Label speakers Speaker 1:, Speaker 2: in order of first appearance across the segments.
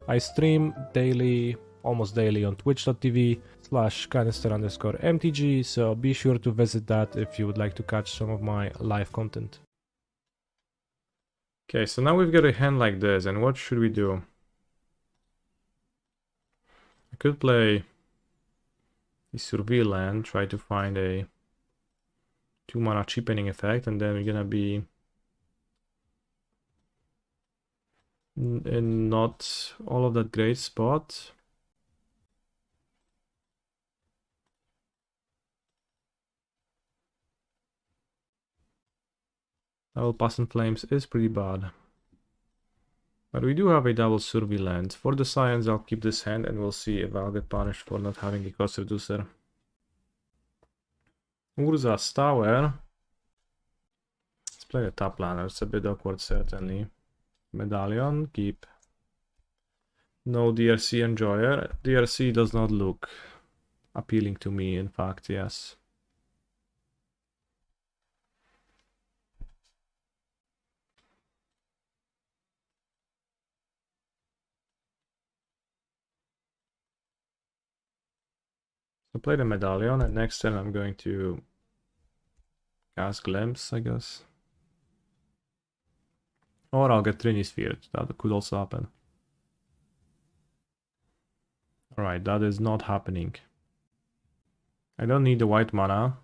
Speaker 1: I stream daily, almost daily on twitch.tv/kanister_MTG, so be sure to visit that if you would like to catch some of my live content. Okay, so now we've got a hand like this, and what should we do? I could play the Survey land, try to find a 2-mana cheapening effect, and then we're gonna be in not all of that great spot. Double Pass in Flames is pretty bad. But we do have a double Survey land. For the science, I'll keep this hand and we'll see if I'll get punished for not having a cost reducer. Urza's Tower. Let's play the top laner. It's a bit awkward, certainly. Medallion, keep. No DRC Enjoyer. DRC does not look appealing to me, in fact, yes. So play the Medallion, and next turn I'm going to cast Glimpse, I guess. Or I'll get Trinisphere, that could also happen. Alright, that is not happening. I don't need the white mana.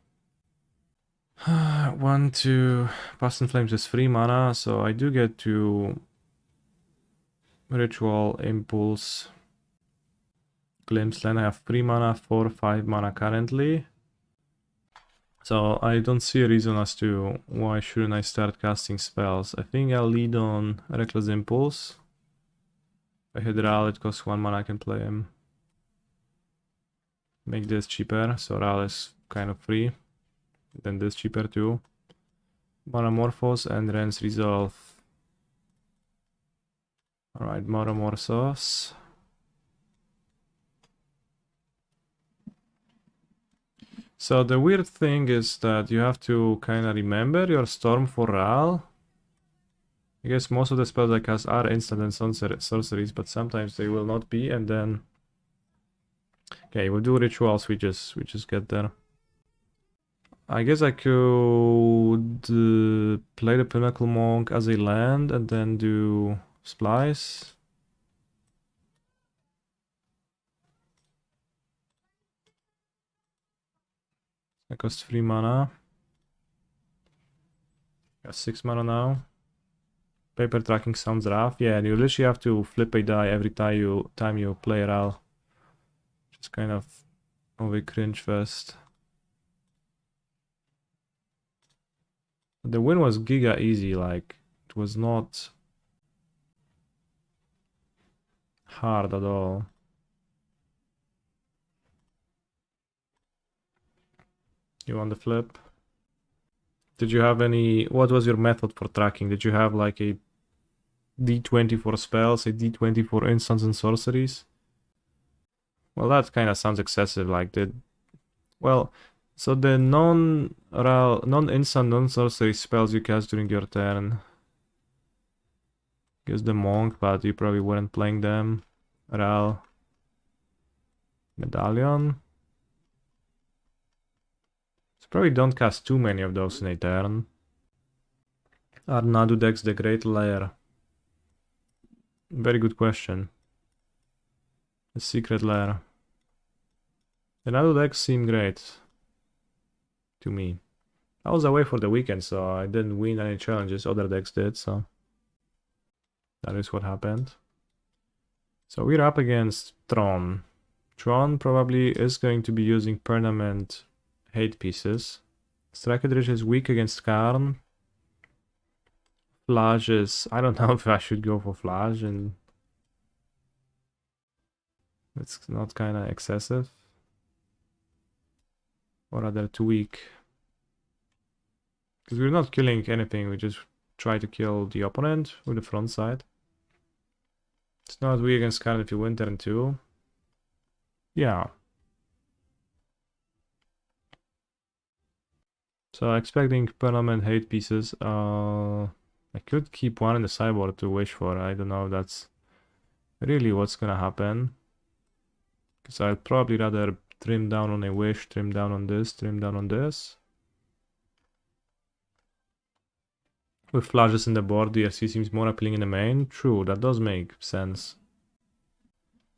Speaker 1: 1, 2, Past in Flames is 3 mana, so I do get to Ritual, Impulse, Glimpse. Then I have 3 mana, 4, 5 mana currently. So I don't see a reason as to why shouldn't I start casting spells. I think I'll lead on Reckless Impulse. If I hit Ral, it costs 1 mana, I can play him. Make this cheaper, so Ral is kind of free. Then this cheaper too. Manamorphose and Wrenn's Resolve. Alright, Manamorphose. So the weird thing is that you have to kind of remember your Storm for Ral. I guess most of the spells I cast are instant and sorceries, but sometimes they will not be, and then... Okay, we'll do rituals, we just get there. I guess I could play the Pinnacle Monk as a land and then do Splice. That costs 3 mana. Got 6 mana now. Paper tracking sounds rough. Yeah, and you literally have to flip a die every time you play Ral. Just kind of a cringe fest. The win was giga easy, like it was not hard at all. You want the flip? Did you have any... What was your method for tracking? Did you have like a D20 for spells, a D20 for instants and sorceries? Well, that kind of sounds excessive, like well, so the non-instant, non-sorcery spells you cast during your turn. Guess the Monk, but you probably weren't playing them. Ral. Medallion. So probably don't cast too many of those in a turn. Are Nadu decks the Great Lair? Very good question. The Secret Lair. The Nadu decks seem great. To me. I was away for the weekend, so I didn't win any challenges. Other decks did, so... That is what happened. So we're up against Tron. Tron probably is going to be using permanent hate pieces. Sacred Ritual is weak against Karn. Phlage is... I don't know if I should go for Phlage, and... It's not kind of excessive. Or rather too weak. Because we're not killing anything, we just try to kill the opponent with the front side. It's not weak against Karn if you win turn 2. Yeah. So expecting permanent hate pieces. I could keep one in the sideboard to wish for. I don't know if that's really what's gonna happen. Because I'd probably rather trim down on a wish, trim down on this, trim down on this. With Phlages in the board, DRC seems more appealing in the main. True, that does make sense.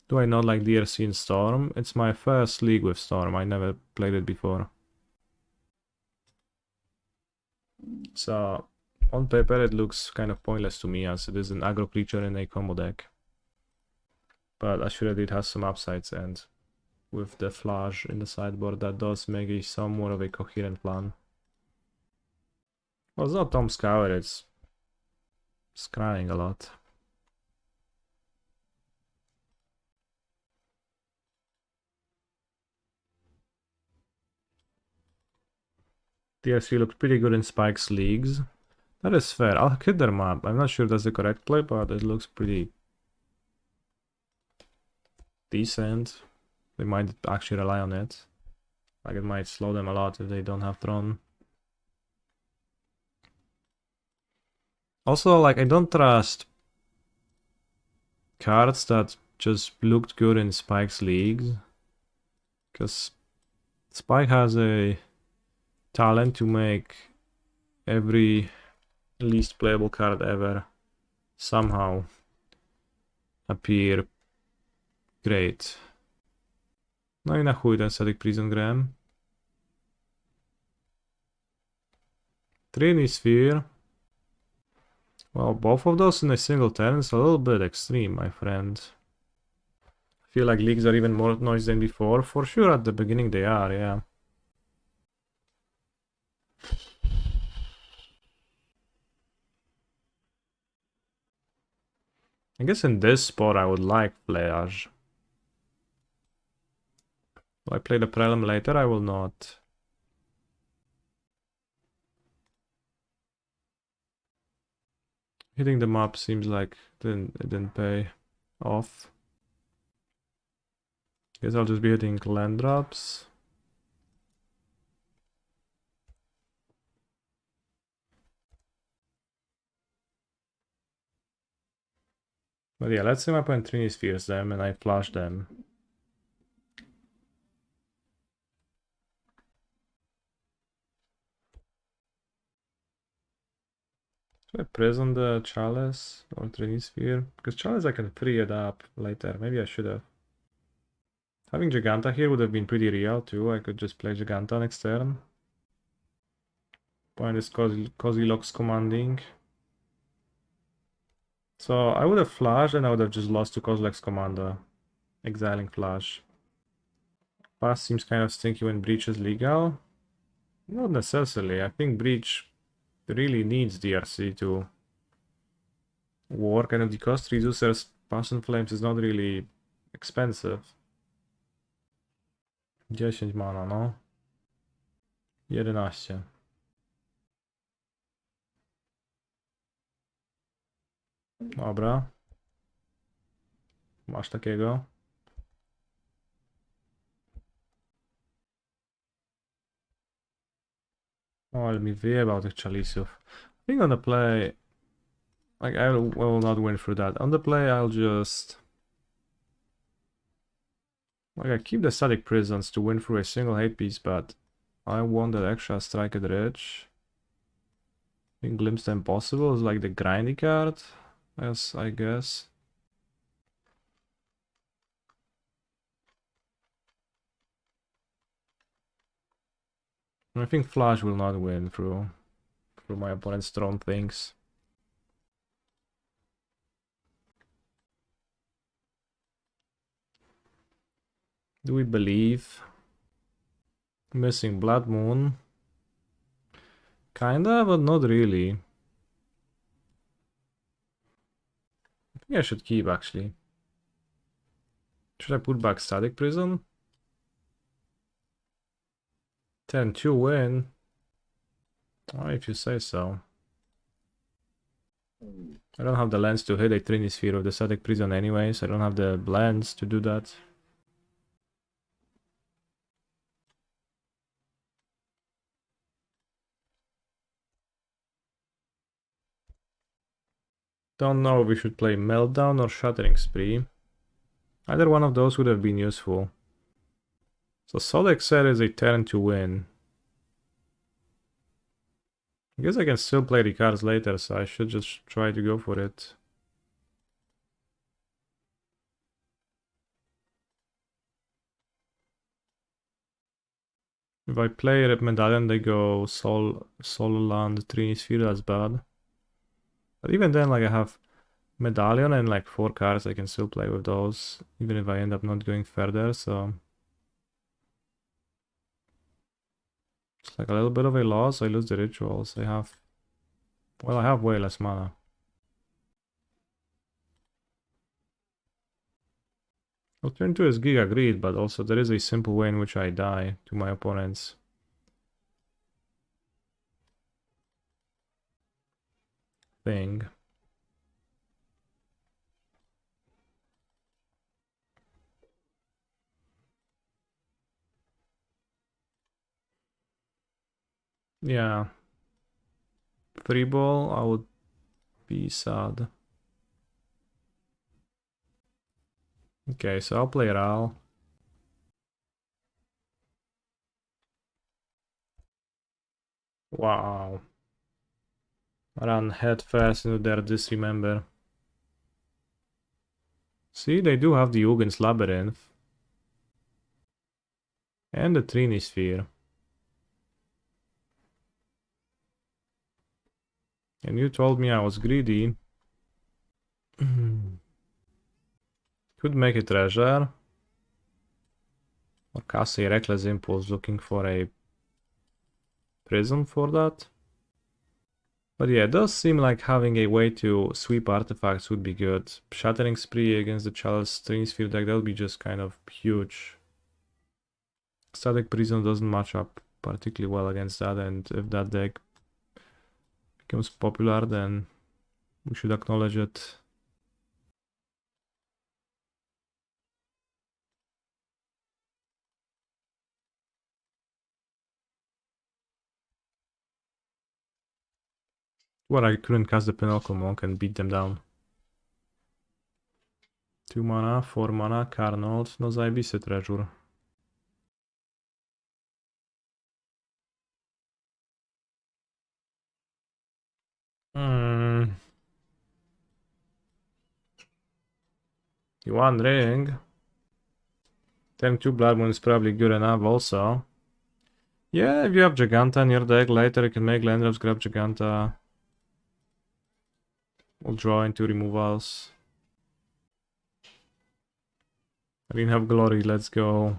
Speaker 1: Do I not like DRC in Storm? It's my first league with Storm, I never played it before. So, on paper it looks kind of pointless to me as it is an aggro creature in a combo deck. But assuredly it has some upsides, and with the Phlage in the sideboard that does make a somewhat of a coherent plan. Well, it's not Tom Scour, it's scrying a lot. DRC looks pretty good in Spike's leagues. That is fair. I'll hit their map. I'm not sure that's the correct play, but it looks pretty decent. They might actually rely on it. Like, it might slow them a lot if they don't have Tron. Also, like, I don't trust cards that just looked good in Spike's leagues. Because Spike has a talent to make every least playable card ever somehow appear great. No i na chuj ten Static Prison gram. Trinity Sphere. Well, both of those in a single turn is a little bit extreme, my friend. I feel like leagues are even more noise than before. For sure at the beginning they are, yeah. I guess in this spot I would like Phlage. Will I play the Prelim later? I will not. Hitting the map seems like it didn't pay off. Guess I'll just be hitting land drops. But yeah, let's say my opponent Trinity Spheres them and I flash them. Should I prison the Chalice or Trinity Sphere? Because Chalice I can free it up later. Maybe I should have. Having Giganta here would have been pretty real too. I could just play Giganta next turn. Point is Kozilok's commanding. So I would have flashed and I would have just lost to Kozilek's commander. Exiling Phlage. Pass seems kind of stinky when Breach is legal. Not necessarily. I think Breach really needs DRC to work, and if the cost reducers Passion Flames is not really expensive. 10 mana, no. 11. Dobra. Masz takiego. O, ale mi wyjebał tych chalisów. I think on the play... Like, I will not win through that. On the play, I'll just... Like, I keep the Static Prisons to win through a single hate piece, but I want that extra Strike at Rich. I think Glimpse the Impossible is like the grindy card, as I guess. I think Phlage will not win through my opponent's Throne things. Do we believe? Missing Blood Moon. Kinda, but not really. I think I should keep actually. Should I put back Static Prison? 10-2 win. Oh, if you say so. I don't have the lands to hit a Trinity Sphere of the Static Prison anyways. I don't have the lands to do that. Don't know if we should play Meltdown or Shattering Spree. Either one of those would have been useful. So Sodek said is a turn to win. I guess I can still play the cards later, so I should just try to go for it. If I play Ruby Medallion, they go Soul Land, Trini Sphere, that's bad. But even then, like I have Medallion and like 4 cards, I can still play with those, even if I end up not going further, so... It's like a little bit of a loss, I lose the rituals, I have... Well, I have way less mana. I'll turn to his Giga Greed, but also there is a simple way in which I die to my opponents. Thing. Yeah. Free ball, I would be sad. Okay, so I'll play Ral. Wow. Run head first into their disremember. See, they do have the Ugin's Labyrinth. And the Trini Sphere. And you told me I was greedy. Could make a treasure. Or cast a Reckless Impulse looking for a prism for that. But yeah, it does seem like having a way to sweep artifacts would be good. Shattering Spree against the Chalice Trini Sphere deck, that would be just kind of huge. Static Prison doesn't match up particularly well against that, and if that deck becomes popular, then we should acknowledge it. Well, I couldn't cast the Pinnacle Monk and beat them down. 2 mana, 4 mana, Carnold, no zajebisty treasure. One ring. Turn 2 Blood Moon is probably good enough also. Yeah, if you have Giganta in your deck later, you can make land drops, grab Giganta. We'll draw into removals. I didn't have Glory, let's go.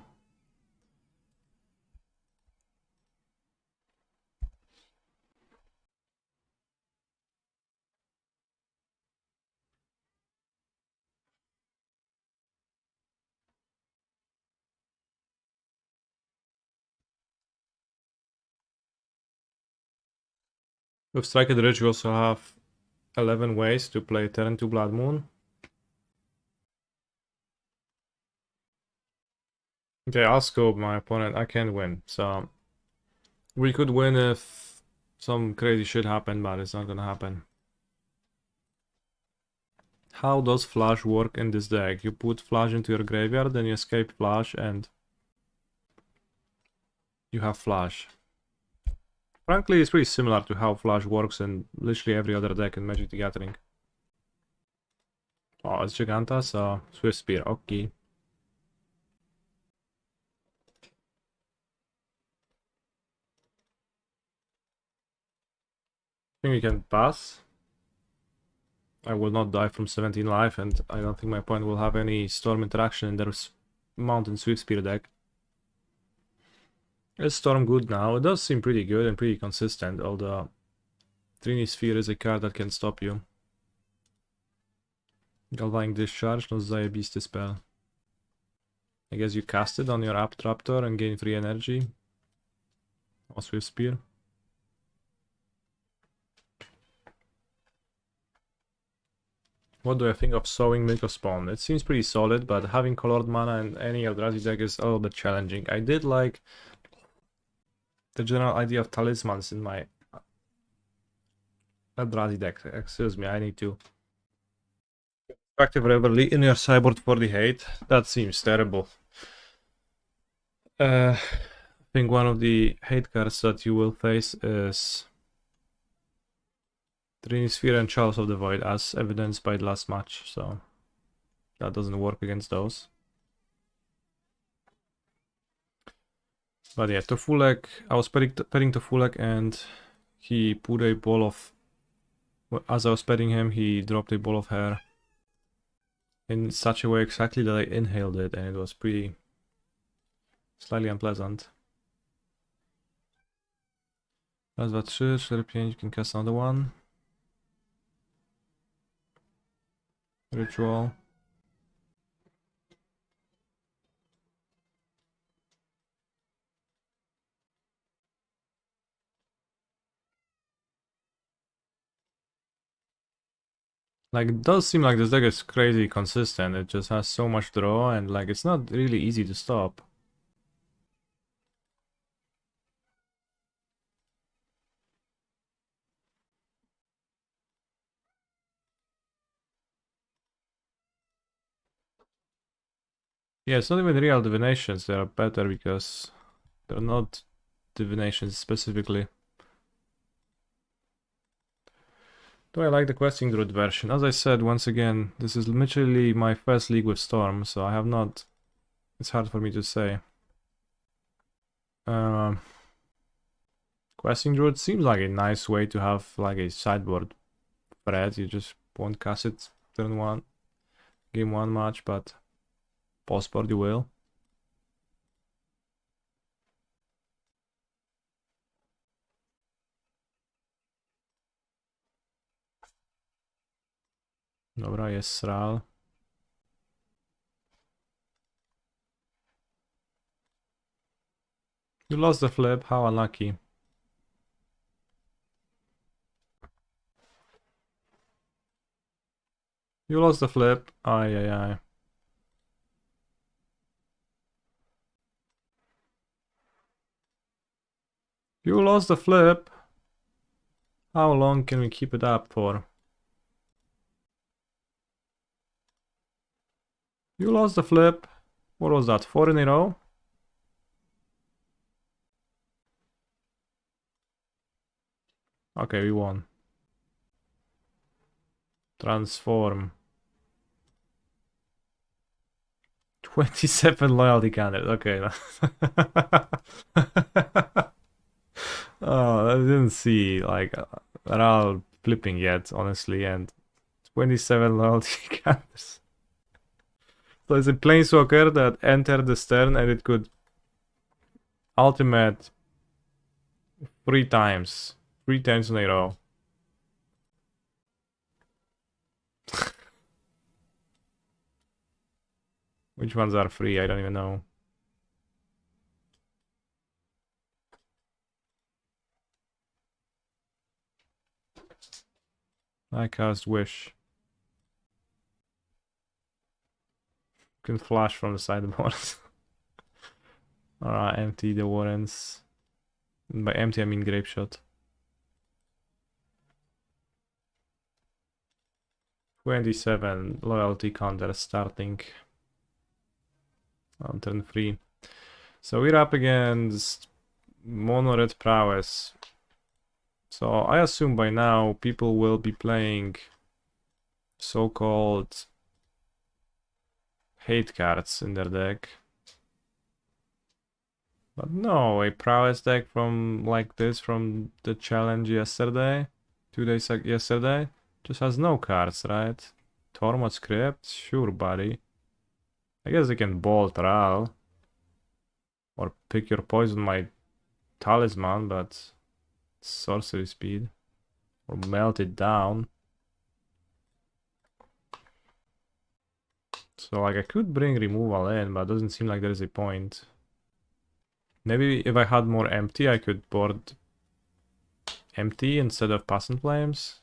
Speaker 1: With Sacred Ritual, you also have 11 ways to play turn 2 Blood Moon. Okay, I'll scope my opponent. I can't win, so we could win if some crazy shit happened, but it's not gonna happen. How does Phlage work in this deck? You put Phlage into your graveyard, then you escape Phlage, and you have Phlage. Frankly, it's pretty similar to how Phlage works in literally every other deck in Magic the Gathering. Oh, it's Giganta, so Swift Spear, okay. I think we can pass. I will not die from 17 life, and I don't think my opponent will have any Storm interaction in their Mountain Swift Spear deck. Is Storm good now? It does seem pretty good and pretty consistent, although Trini Sphere is a card that can stop you. Galvanic Discharge, no zajebisty spell. I guess you cast it on your Apt Raptor and gain free energy. Or Swift Spear. What do I think of Sowing Milk of Spawn? It seems pretty solid, but having colored mana in any Eldrazi deck is a little bit challenging. I did like the general idea of talismans in my Eldrazi deck. Excuse me, I need to Active Reveille in your sideboard for the hate. That seems terrible. I think one of the hate cards that you will face is Trinisphere and Chalice of the Void, as evidenced by the last match, so that doesn't work against those. But yeah, Tofulek, I was pairing Tofulek and he put a ball of... As I was petting him, he dropped a ball of hair in such a way exactly that I inhaled it, and it was pretty... slightly unpleasant. Raz, dwa, trzy, 4, 5, you can cast another one. Ritual. Like, it does seem like this deck is crazy consistent. It just has so much draw, and like, it's not really easy to stop. Yeah, it's not even real divinations, they are better because they're not divinations specifically. Do I like the questing druid version? As I said, once again, this is literally my first league with Storm, so I have not... It's hard for me to say. Questing druid seems like a nice way to have like a sideboard threat. You just won't cast it turn 1, game 1 match, but postboard you will. Dobra, jest sral. You lost the flip, how unlucky. You lost the flip, ay ay ay. You lost the flip. How long can we keep it up for? You lost the flip. What was that, 4 in a row? Okay, we won. Transform. 27 loyalty candidate, okay. Oh, I didn't see like Ral flipping yet, honestly, and 27 loyalty candidates. So it's a planeswalker that entered the stern and it could ultimate 3 times. 3 times in a row. Which ones are free? I don't even know. I cast Wish. Can flash from the sideboard. Alright, empty the Warrens. By empty I mean Grapeshot. 27 loyalty counter starting on turn 3. So we're up against Mono Red Prowess. So I assume by now people will be playing so-called hate cards in their deck. But no, a Prowess deck from like this from the challenge yesterday, 2 days yesterday, just has no cards, right? Tormod Script? Sure, buddy. I guess they can bolt Ral. Or pick your poison, my talisman, but sorcery speed. Or melt it down. So like I could bring removal in, but it doesn't seem like there is a point. Maybe if I had more empty, I could board empty instead of Passant Flames.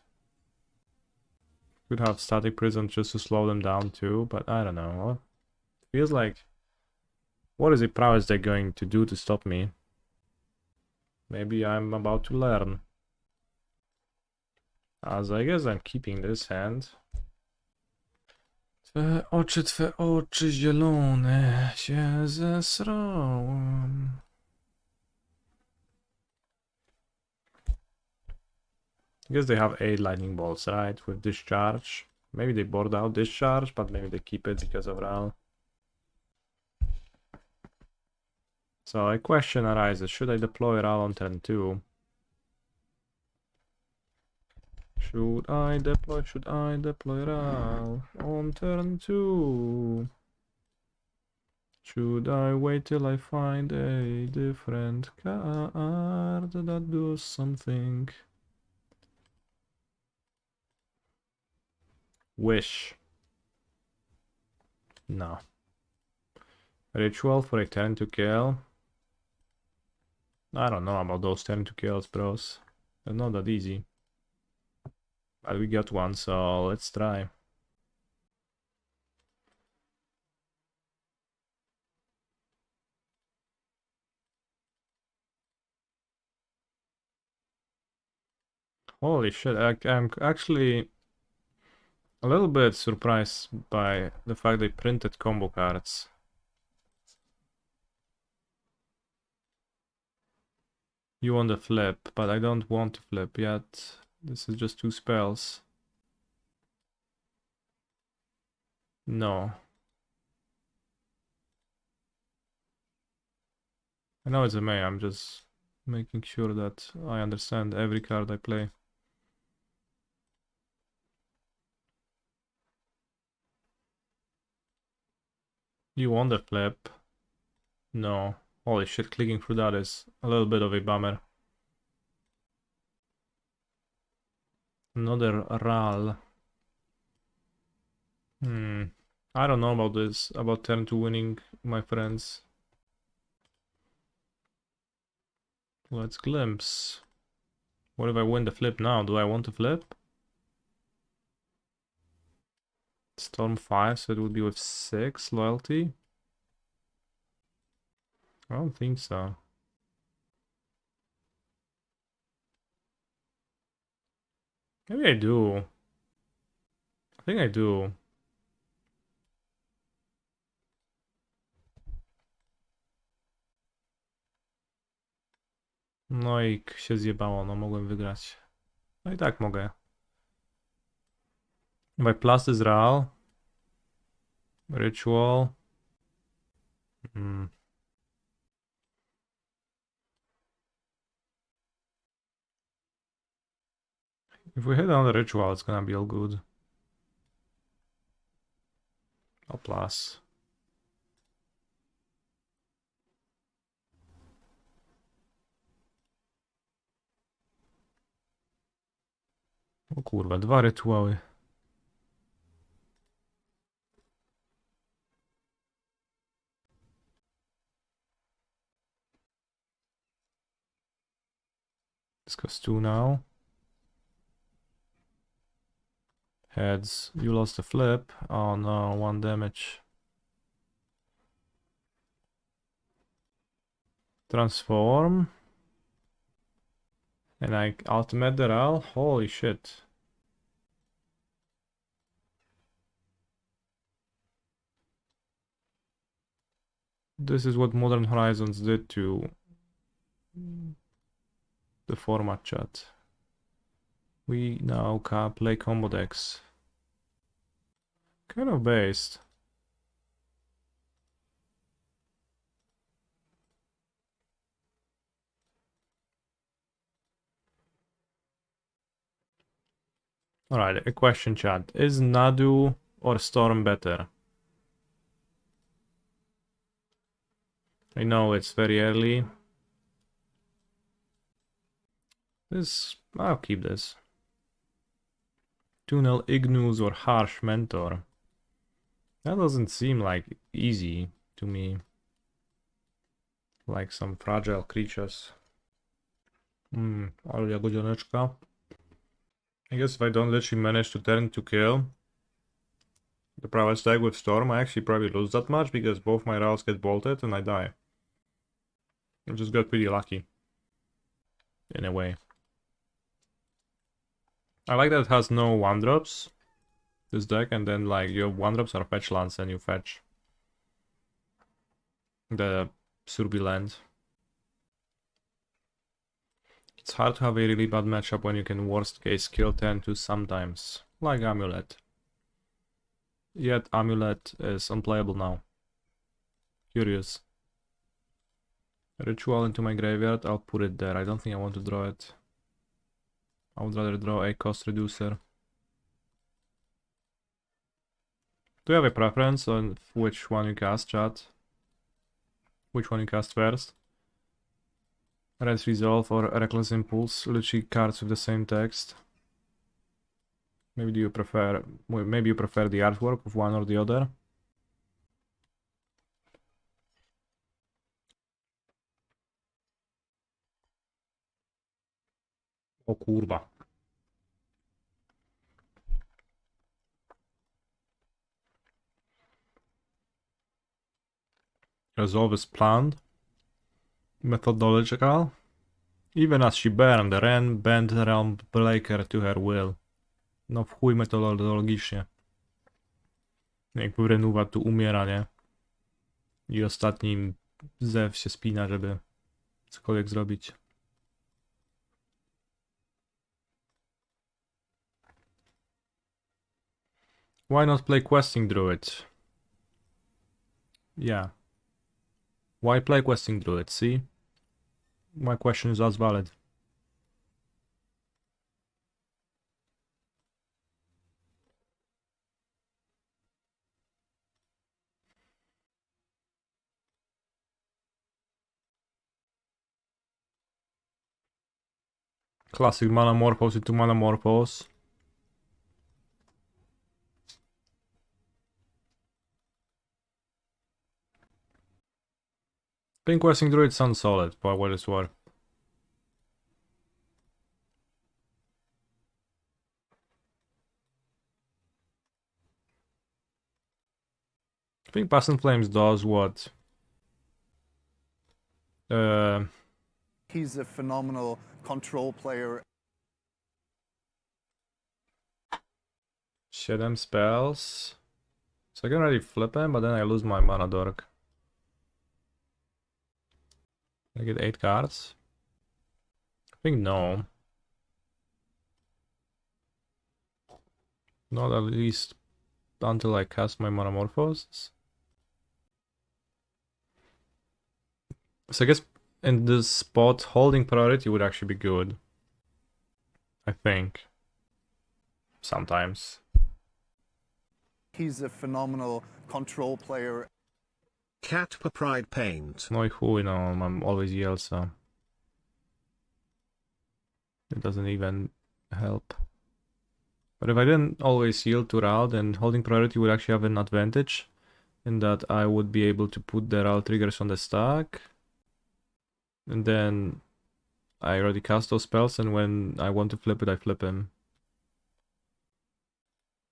Speaker 1: Could have Static Prison just to slow them down too, but I don't know. Feels like... What is a Prowess deck going to do to stop me? Maybe I'm about to learn. As I guess I'm keeping this hand. Twe oczy zielone się zesrałam. I guess they have 8 lightning bolts, right? With discharge. Maybe they board out discharge, but maybe they keep it because of Ral. So a question arises, should I deploy Ral on turn 2? Should I deploy Ral on turn 2? Should I wait till I find a different card that does something? Wish. No. Ritual for a turn to kill. I don't know about those turn to kills, bros. They're not that easy. But we got one, so let's try. Holy shit, I'm actually a little bit surprised by the fact they printed combo cards. You want to flip, but I don't want to flip yet. This is just 2 spells. No. I know it's a May, I'm just making sure that I understand every card I play. You want the flip? No. Holy shit, clicking through that is a little bit of a bummer. Another Ral. I don't know about this, about turn 2 winning, my friends. Let's glimpse. What if I win the flip now? Do I want to flip? Storm 5, so it would be with 6 loyalty? I don't think so. Maybe I do. I think I do. No i się zjebało, no mogłem wygrać. No i tak mogę. My plus is Ral. Ritual. If we hit on the ritual, it's gonna be all good. A plus. O kurwa, 2 rytuały. This goes 2 now. Heads. You lost the flip. Oh no, 1 damage. Transform. And I ultimate the Ral. Holy shit. This is what Modern Horizons did to the format, chat. We now can play combo decks. Kind of based. Alright, a question, chat. Is Nadu or Storm better? I know it's very early. I'll keep this. Tunnel Ignus or Harsh Mentor. That doesn't seem like easy to me. Like some fragile creatures. Ale jagodzianeczka. I guess if I don't literally manage to turn to kill the prowess deck with Storm, I actually probably lose that much because both my Rals get bolted and I die. I just got pretty lucky. In a way. I like that it has no 1-drops. this deck, and then like your 1-drops are fetch lands and you fetch the Surby land. It's hard to have a really bad matchup when you can worst case kill 10-2 sometimes, like Amulet. Yet Amulet is unplayable now. Curious. Ritual into my graveyard, I'll put it there. I don't think I want to draw it. I would rather draw a cost reducer. Do you have a preference on which one you cast, chat? Which one you cast first? Red Resolve or Reckless Impulse? Literally cards with the same text. Maybe you prefer the artwork of one or the other. O kurwa. Resolve is planned. Methodological. Even as she burned, Wrenn bent Realm Breaker to her will. No w chuj metodologicznie. Jakby Wrennowa tu umiera, nie? I ostatni zew się spina, żeby cokolwiek zrobić. Why not play Questing Druid? Yeah. Why play Questing Druid? See? My question is as valid. Classic Manamorphose into Manamorphose. Pink Questing Druid sounds solid, for what it's worth. I think Passing Flames does what?
Speaker 2: He's a phenomenal control player.
Speaker 1: 7 spells. So I can already flip him, but then I lose my mana dork. I get 8 cards? I think no. Not at least until I cast my Manamorphose. So I guess in this spot, holding priority would actually be good. I think. Sometimes.
Speaker 2: He's a phenomenal control player.
Speaker 3: Cat per pride paint.
Speaker 1: No i chuj, no, I'm always yell, so it doesn't even help. But if I didn't always yield to Ral, then holding priority would actually have an advantage in that I would be able to put the Ral triggers on the stack. And then I already cast those spells, and when I want to flip it, I flip him.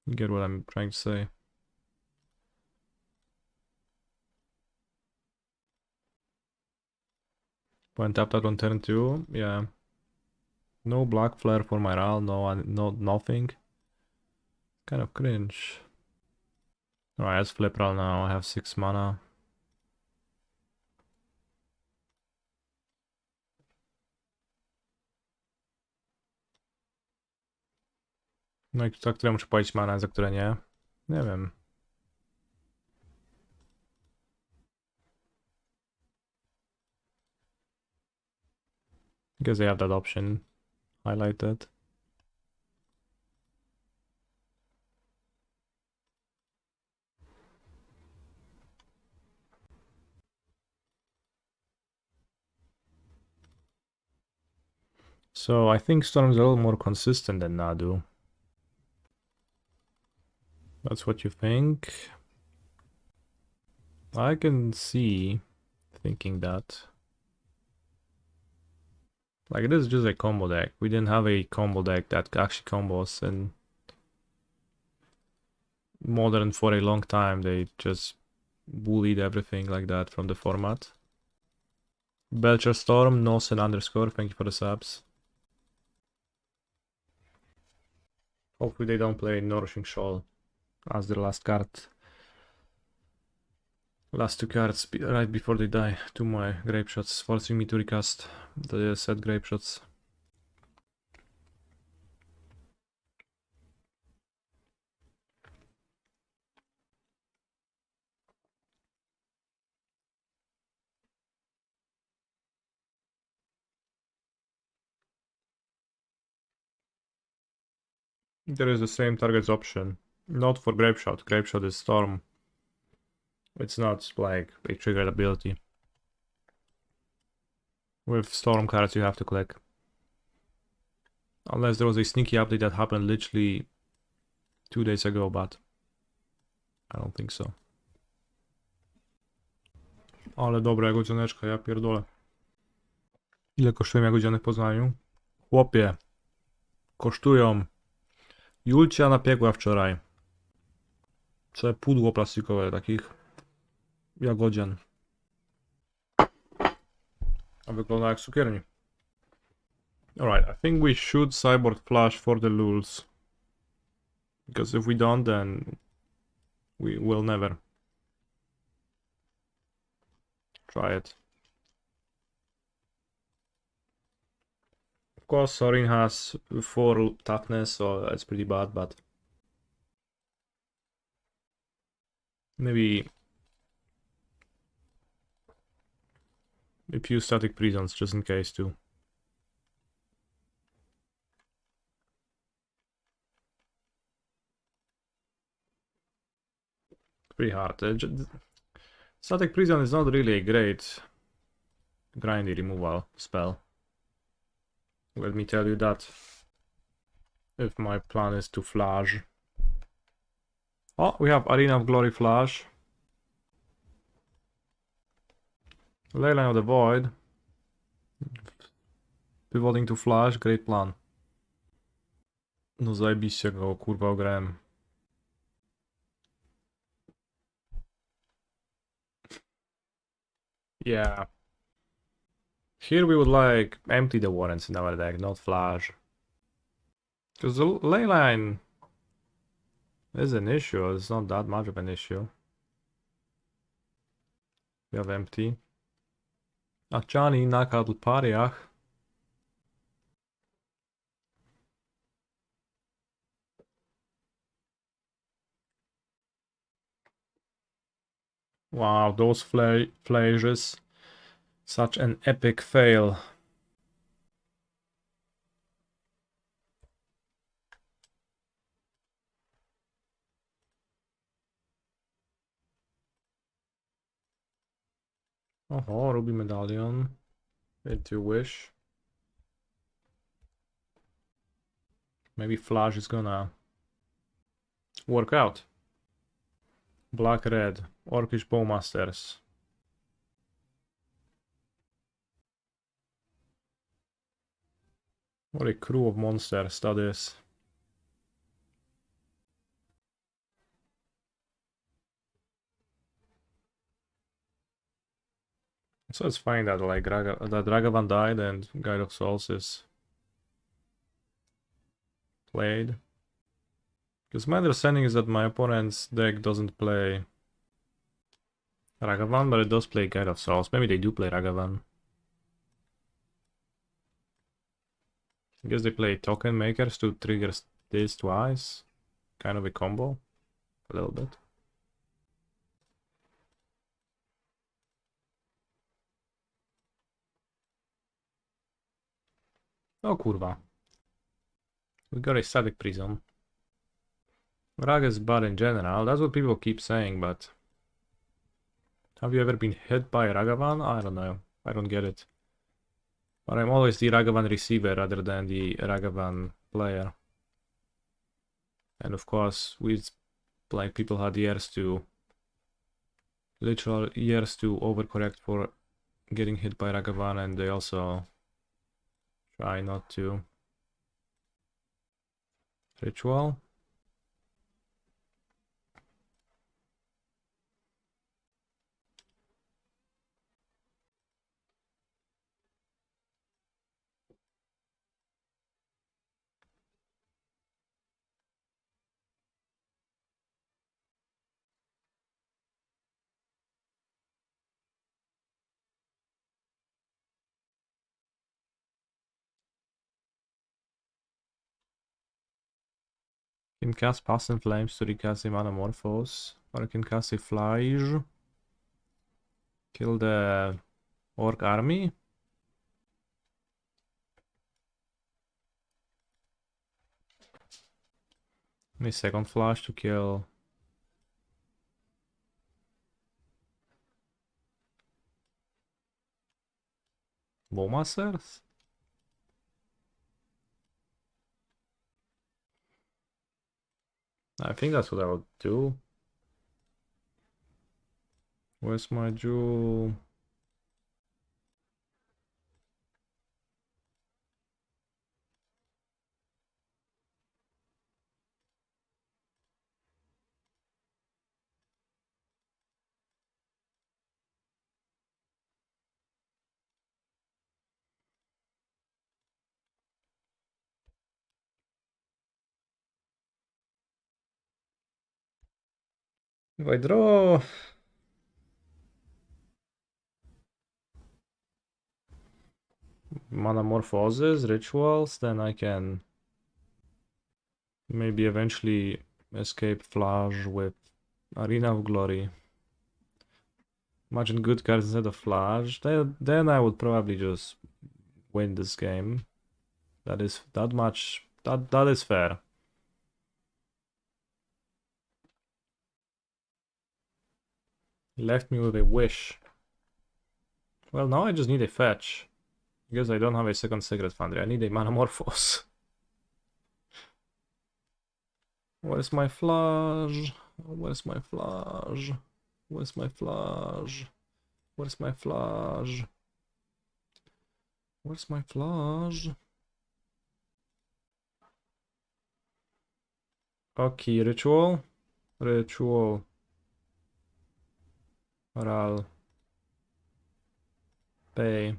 Speaker 1: You get what I'm trying to say. When tapped out on turn 2, yeah. No black flare for my Ral, nothing. Kind of cringe. Alright, let's flip Ral now. I have 6 mana. No i za które muszę płacić mana, za które nie? Nie wiem. Guess I have that option highlighted. So I think Storm's a little more consistent than Nadu. That's what you think? I can see thinking that. Like, it is just a combo deck. We didn't have a combo deck that actually combos in Modern for a long time. They just bullied everything like that from the format. Belcher Storm, Nosen underscore, thank you for the subs. Hopefully they don't play Nourishing Shoal. as their last card. Last two cards right before they die. To my Grapeshots, forcing me to recast the set Grapeshots. There is the same targets option. Not for Grapeshot. Grapeshot is Storm. It's not like a triggered ability. With Storm cards you have to click. Unless there was a sneaky update that happened literally 2 days ago, but I don't think so. Ale dobra jagodzianeczka, ja pierdolę. Ile kosztują jagodziany w Poznaniu? Chłopie. Kosztują. Julcia napiekła wczoraj. Całe pudło plastikowe takich jagodzian. A wygląda jak cukierni. Alright, I think we should sideboard Phlage for the lulz. Because if we don't, then we will never try it. Of course, Orim has 4 toughness, so that's pretty bad, but maybe a few static prisons just in case too. Pretty hard. Static prison is not really a great grindy removal spell. Let me tell you that. If my plan is to Phlage. Oh, we have Arena of Glory Phlage. Leyline of the Void. Pivoting to Phlage, great plan. No zajebiście go kurwa ograłem. Yeah. Here we would like empty the warrants in our deck, not Phlage. Because the leyline is an issue, it's not that much of an issue. We have empty. Achani nakadl pariach. Wow, those Phlages. Such an epic fail. Oh, Ruby Medallion. Into Wish. Maybe Phlage is gonna work out. Black Red. Orcish Bowmasters. What a crew of monsters that is. So it's fine that like that Ragavan died and Guide of Souls is played. Because my understanding is that my opponent's deck doesn't play Ragavan, but it does play Guide of Souls. Maybe they do play Ragavan. I guess they play Token Makers to trigger this twice. Kind of a combo. A little bit. Oh kurwa. We got a static prison. Rag is bad in general, that's what people keep saying, but... Have you ever been hit by Ragavan? I don't know. I don't get it. But I'm always the Ragavan receiver rather than the Ragavan player. And of course, like people had years to... literal years to overcorrect for getting hit by Ragavan, and they also try not to. Ritual. Can cast Past in Flames to recast a Manamorphose, or I can cast a Phlage. Kill the Orc army. A second Phlage to kill Bowmasters. I think that's what I would do. Where's my jewel? If I draw Manamorphoses, rituals, then I can maybe eventually escape Phlage with Arena of Glory. Imagine good cards instead of Phlage. Then I would probably just win this game. That is that is fair. Left me with a wish. Well, now I just need a fetch. Because I don't have a second Sacred Foundry. I need a Manamorphose. Where's my Phlage? Where's my Phlage? Where's my Phlage? Where's my Phlage? Where's my Phlage? Okay, ritual. Ritual. Ral. Pay.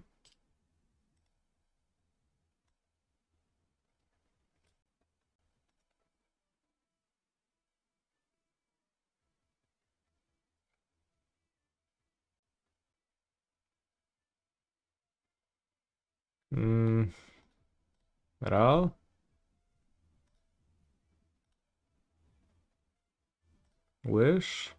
Speaker 1: Ral. Wish.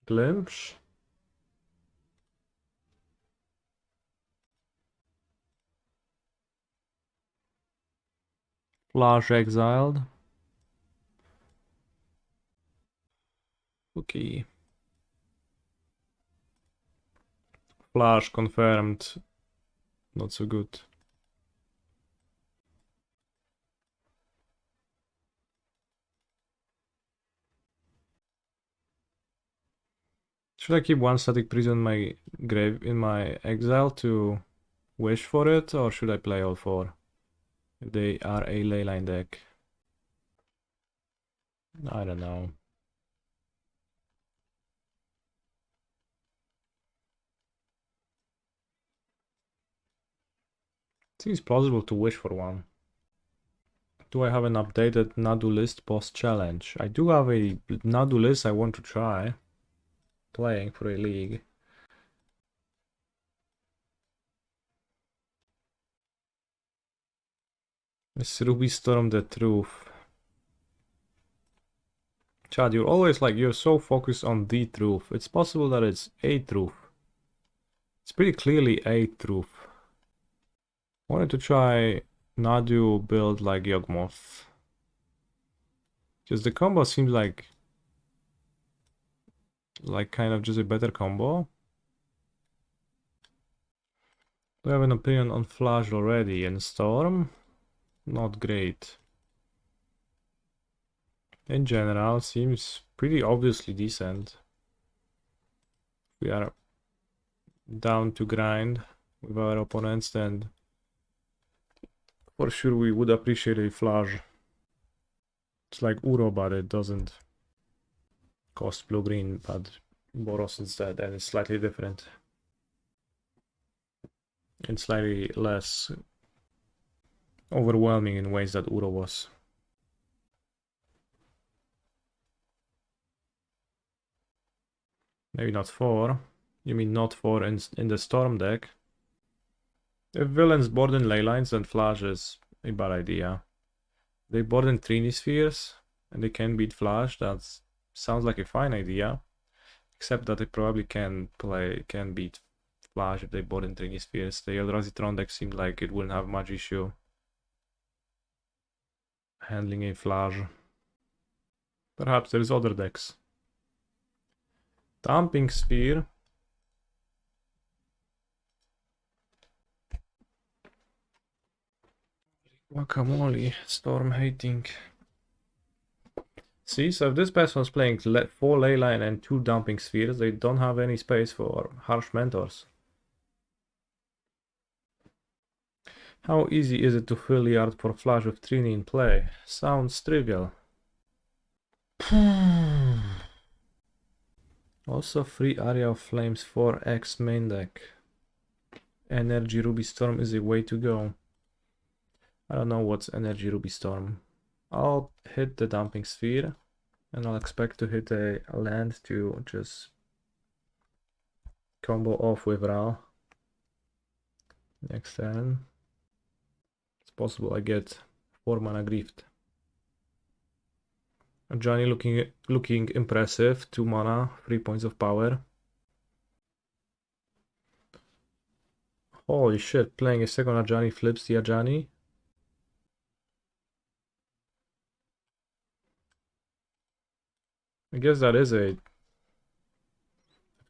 Speaker 1: Glimpse. Phlage exiled. Okay. Phlage confirmed. Not so good. Should I keep one static prison in my grave in my exile to wish for it, or should I play all four? If they are a leyline deck. I don't know. Seems plausible to wish for one. Do I have an updated Nadu list post challenge? I do have a Nadu list I want to try playing for a league. It's Ruby Storm the Truth. Chad, you're always like, you're so focused on the truth. It's possible that it's a truth. It's pretty clearly a truth. Wanted to try Nadu build like Yawgmoth. Because the combo seems like kind of just a better combo. Do I have an opinion on Phlage already? And Storm? Not great. In general, seems pretty obviously decent. We are down to grind with our opponents, then for sure we would appreciate a Phlage. It's like Uro, but it doesn't cost blue-green, but Boros instead, and it's slightly different. And slightly less overwhelming in ways that Uro was. Maybe not 4. You mean not for in the Storm deck? If villains board in ley lines, then Phlage is a bad idea. They board in Trini Spheres, and they can beat Phlage. That sounds like a fine idea. Except that they probably can beat Phlage if they board in Trini Spheres. The Eldrazi Tron deck seemed like it wouldn't have much issue handling a Phlage. Perhaps there's other decks. Dumping Sphere. Guacamole, Storm hating. See, so if this person's playing 4 Leyline and 2 Dumping Spheres, they don't have any space for Harsh Mentors. How easy is it to fill yard for Phlage with Trini in play? Sounds trivial. Also free Area of Flames for X main deck. Energy Ruby Storm is a way to go. I don't know what's Energy Ruby Storm. I'll hit the Dumping Sphere and I'll expect to hit a land to just combo off with Ra. Next turn. It's possible I get 4 mana Grift. Johnny looking impressive. 2 mana, 3 points of power. Holy shit, playing a second Ajani flips the Ajani. I guess that is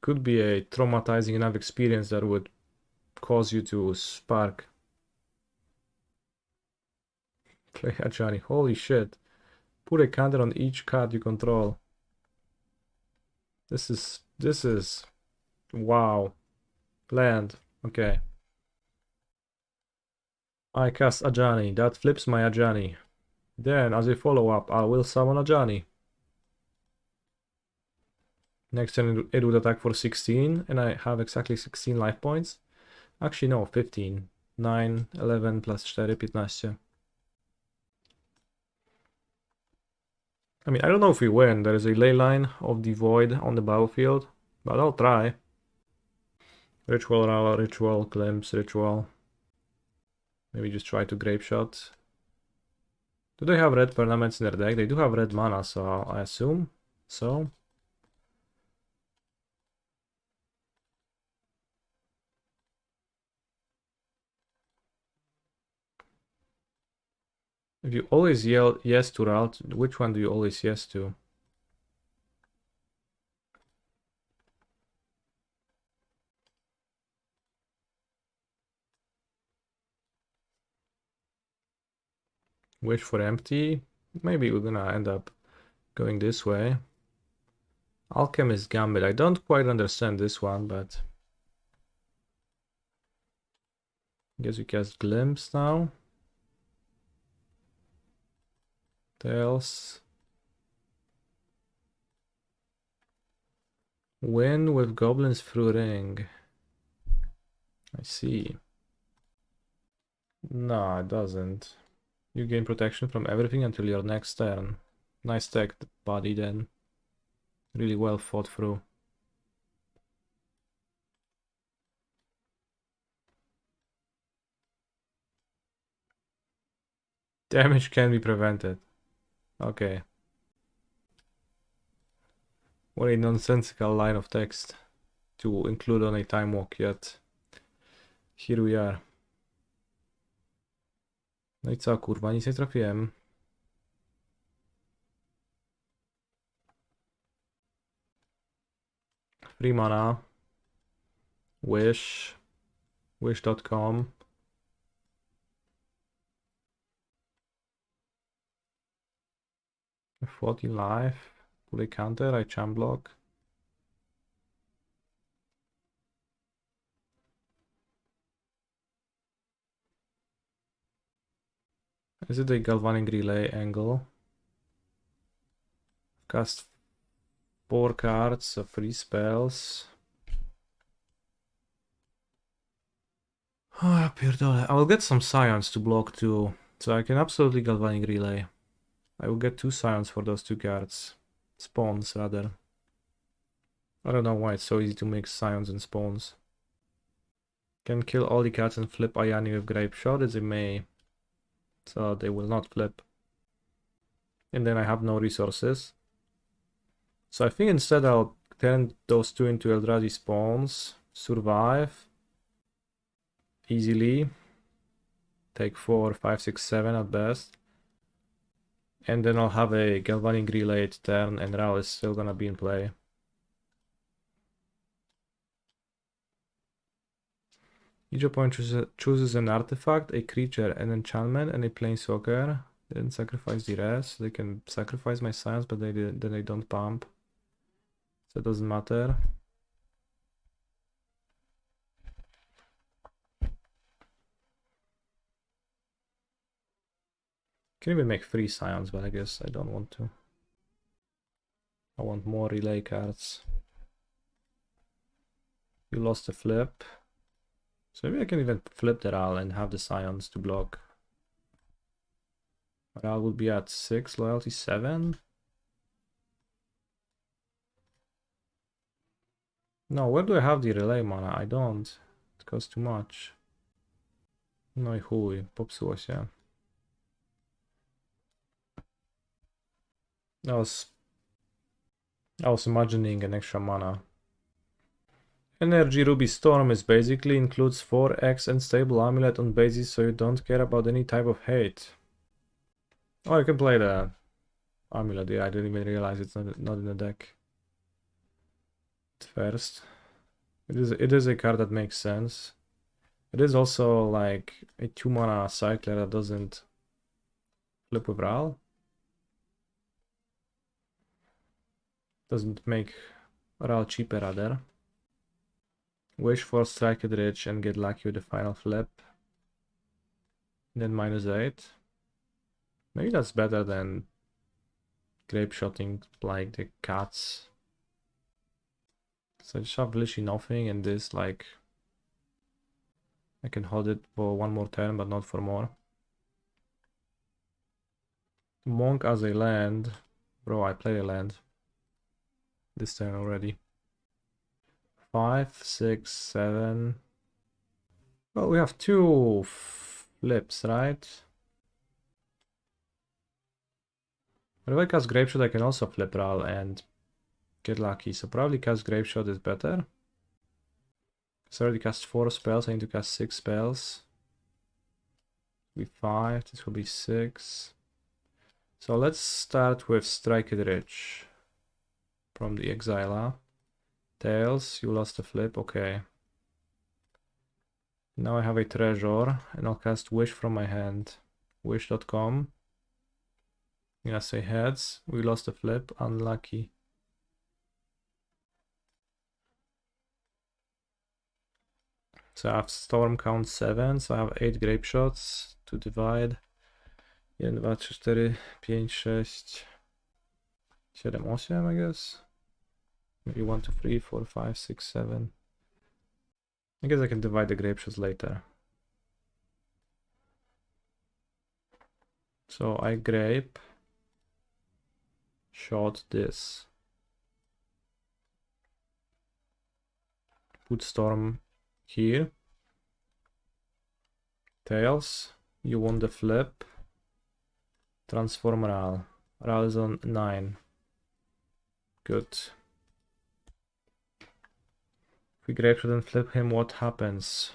Speaker 1: could be a traumatizing enough experience that would cause you to spark. Play Ajani, holy shit. Put a counter on each card you control. This is wow. Land, okay. I cast Ajani, that flips my Ajani. Then as a follow-up, I will summon Ajani. Next turn it would attack for 16, and I have exactly 16 life points. Actually no, 15. 9, 11 plus 4, 15. I mean, I don't know if we win. There is a ley line of the void on the battlefield, but I'll try. Ritual, Glimpse, Ritual. Maybe just try to Grapeshot. Do they have red permanents in their deck? They do have red mana, so I assume so. If you always yell yes to route, which one do you always yes to? Wish for empty? Maybe we're gonna end up going this way. Alchemist Gambit. I don't quite understand this one, but I guess we cast Glimpse now. Tails. Win with Goblins through Ring. I see. No, it doesn't. You gain protection from everything until your next turn. Nice tech, buddy, then. Really well thought through. Damage can be prevented. Okay. What a nonsensical line of text to include on a time walk, yet here we are. No i co, kurwa, nic nie trafiłem. Free mana. Wish. Wish.com. F40 life. Pull a counter, I chant block. Is it a Galvanic Relay angle? Cast 4 cards of free spells. Oh, pierdolę. I will get some Scions to block too, so I can absolutely Galvanic Relay. I will get 2 Scions for those 2 cards. Spawns, rather. I don't know why it's so easy to mix scions and spawns. Can kill all the cats and flip Ayani with Grapeshot as it may. So they will not flip. And then I have no resources. So I think instead I'll turn those two into Eldrazi spawns. Survive. Easily. Take 4, 5, 6, 7 at best. And then I'll have a Galvanic Relay turn and Ral is still gonna be in play. Each opponent chooses an artifact, a creature, an enchantment, and a planeswalker. They didn't sacrifice the rest. They can sacrifice my science, but then they don't pump. So it doesn't matter. Can even make 3 scions, but I guess I don't want to. I want more relay cards. You lost a flip. So maybe I can even flip the Ral and have the scions to block. Ral would be at 6, loyalty 7. No, where do I have the relay mana? I don't. It costs too much. No i chuj, popsuło się. I was imagining an extra mana. Energy Ruby Storm is basically includes 4x and stable amulet on basis, so you don't care about any type of hate. Oh, you can play the amulet. Yeah, I didn't even realize it's not in the deck. At first, it is a card that makes sense. It is also like a 2 mana cycler that doesn't flip with Ral. Doesn't make Ral cheaper rather. Wish for Strike it Rich and get lucky with the final flip. Then -8. Maybe that's better than Grapeshotting like the cats. So I just have literally nothing, and this, like, I can hold it for 1 more turn, but not for more. Monk as a land. Bro, I played a land this turn already. 5, 6, 7. Well, we have 2 flips, right? But if I cast Grapeshot, I can also flip Ral and get lucky. So probably cast Grapeshot is better. So I already cast 4 spells. I need to cast 6 spells. Be 5. This will be 6. So let's start with Strike it Rich from the Exila. Tails, you lost a flip, okay. Now I have a treasure, and I'll cast Wish from my hand. Wish.com. I'm gonna say heads. We lost a flip, unlucky. So I have Storm count 7, so I have 8 Grapeshots to divide. 1, 2, 3, 4, 5, 6, 7, 8, I guess. Maybe 1, 2, 3, 4, 5, 6, 7. I guess I can divide the Grapeshots later. So I grape shot this. Put Storm here. Tails, you want the flip. Transform Ral. Ral is on 9. Good. If we Grapeshot and flip him, what happens?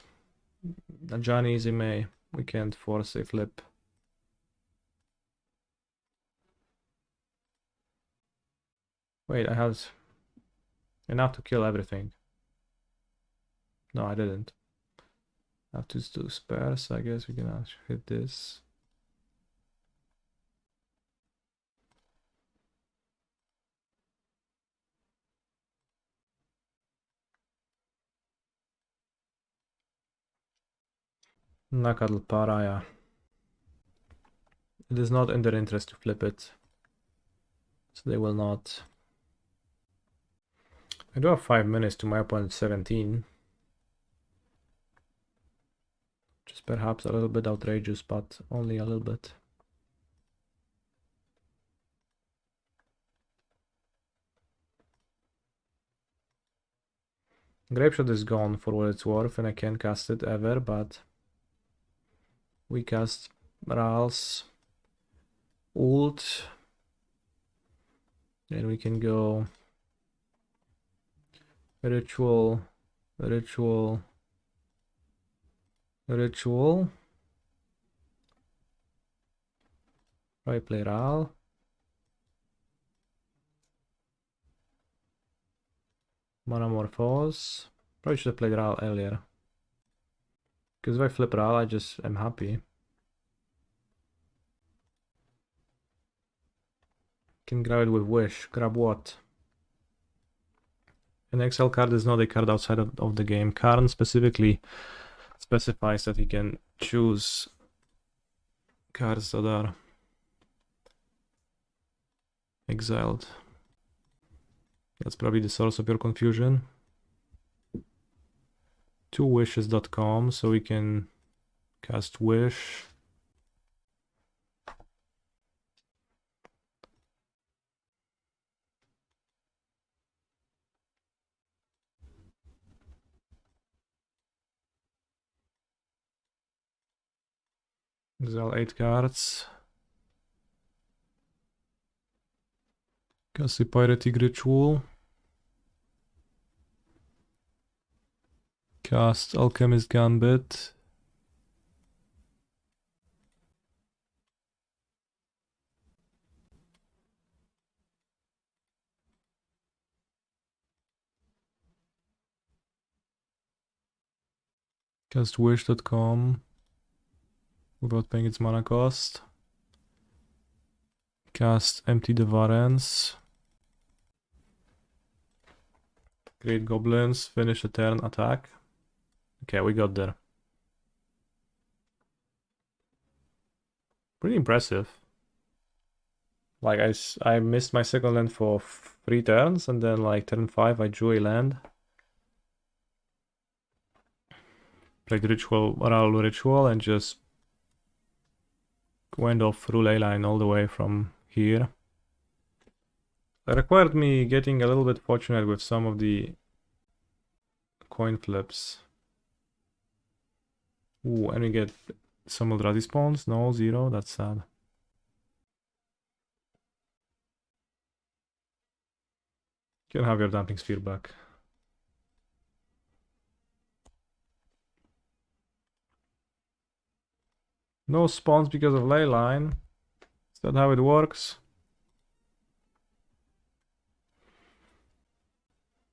Speaker 1: Johnny is a May. We can't force a flip. Wait, I had enough to kill everything. No, I didn't. I have to do spares, so I guess we can actually hit this. Nakadl Paraya. It is not in their interest to flip it, so they will not. I do have 5 minutes to my opponent's 17. Just perhaps a little bit outrageous, but only a little bit. Grapeshot is gone for what it's worth, and I can't cast it ever, but we cast Ral's ult, and we can go Ritual, Ritual, Ritual. I play Ral. Manamorphose. Probably should have played Ral earlier. Because if I flip Ral, I just am happy. Can grab it with Wish. Grab what? An XL card is not a card outside of the game. Karn specifically specifies that he can choose cards that are exiled. That's probably the source of your confusion. 2wishes.com, so we can cast Wish. Exile 8 cards. Cast the Pyretic Ritual. Cast Alchemist Gambit. Cast wish.com without paying its mana cost. Cast Empty the Varens. Great Goblins, finish a turn attack. Okay, we got there. Pretty impressive. Like I missed my second land for 3 turns, and then like turn 5 I drew a land. Played Ritual, Ral Ritual, and just went off through ley line all the way from here. It required me getting a little bit fortunate with some of the coin flips. Ooh, and we get some Eldrazi spawns. No, 0, that's sad. You can have your Damping Sphere back. No spawns because of leyline. Is that how it works?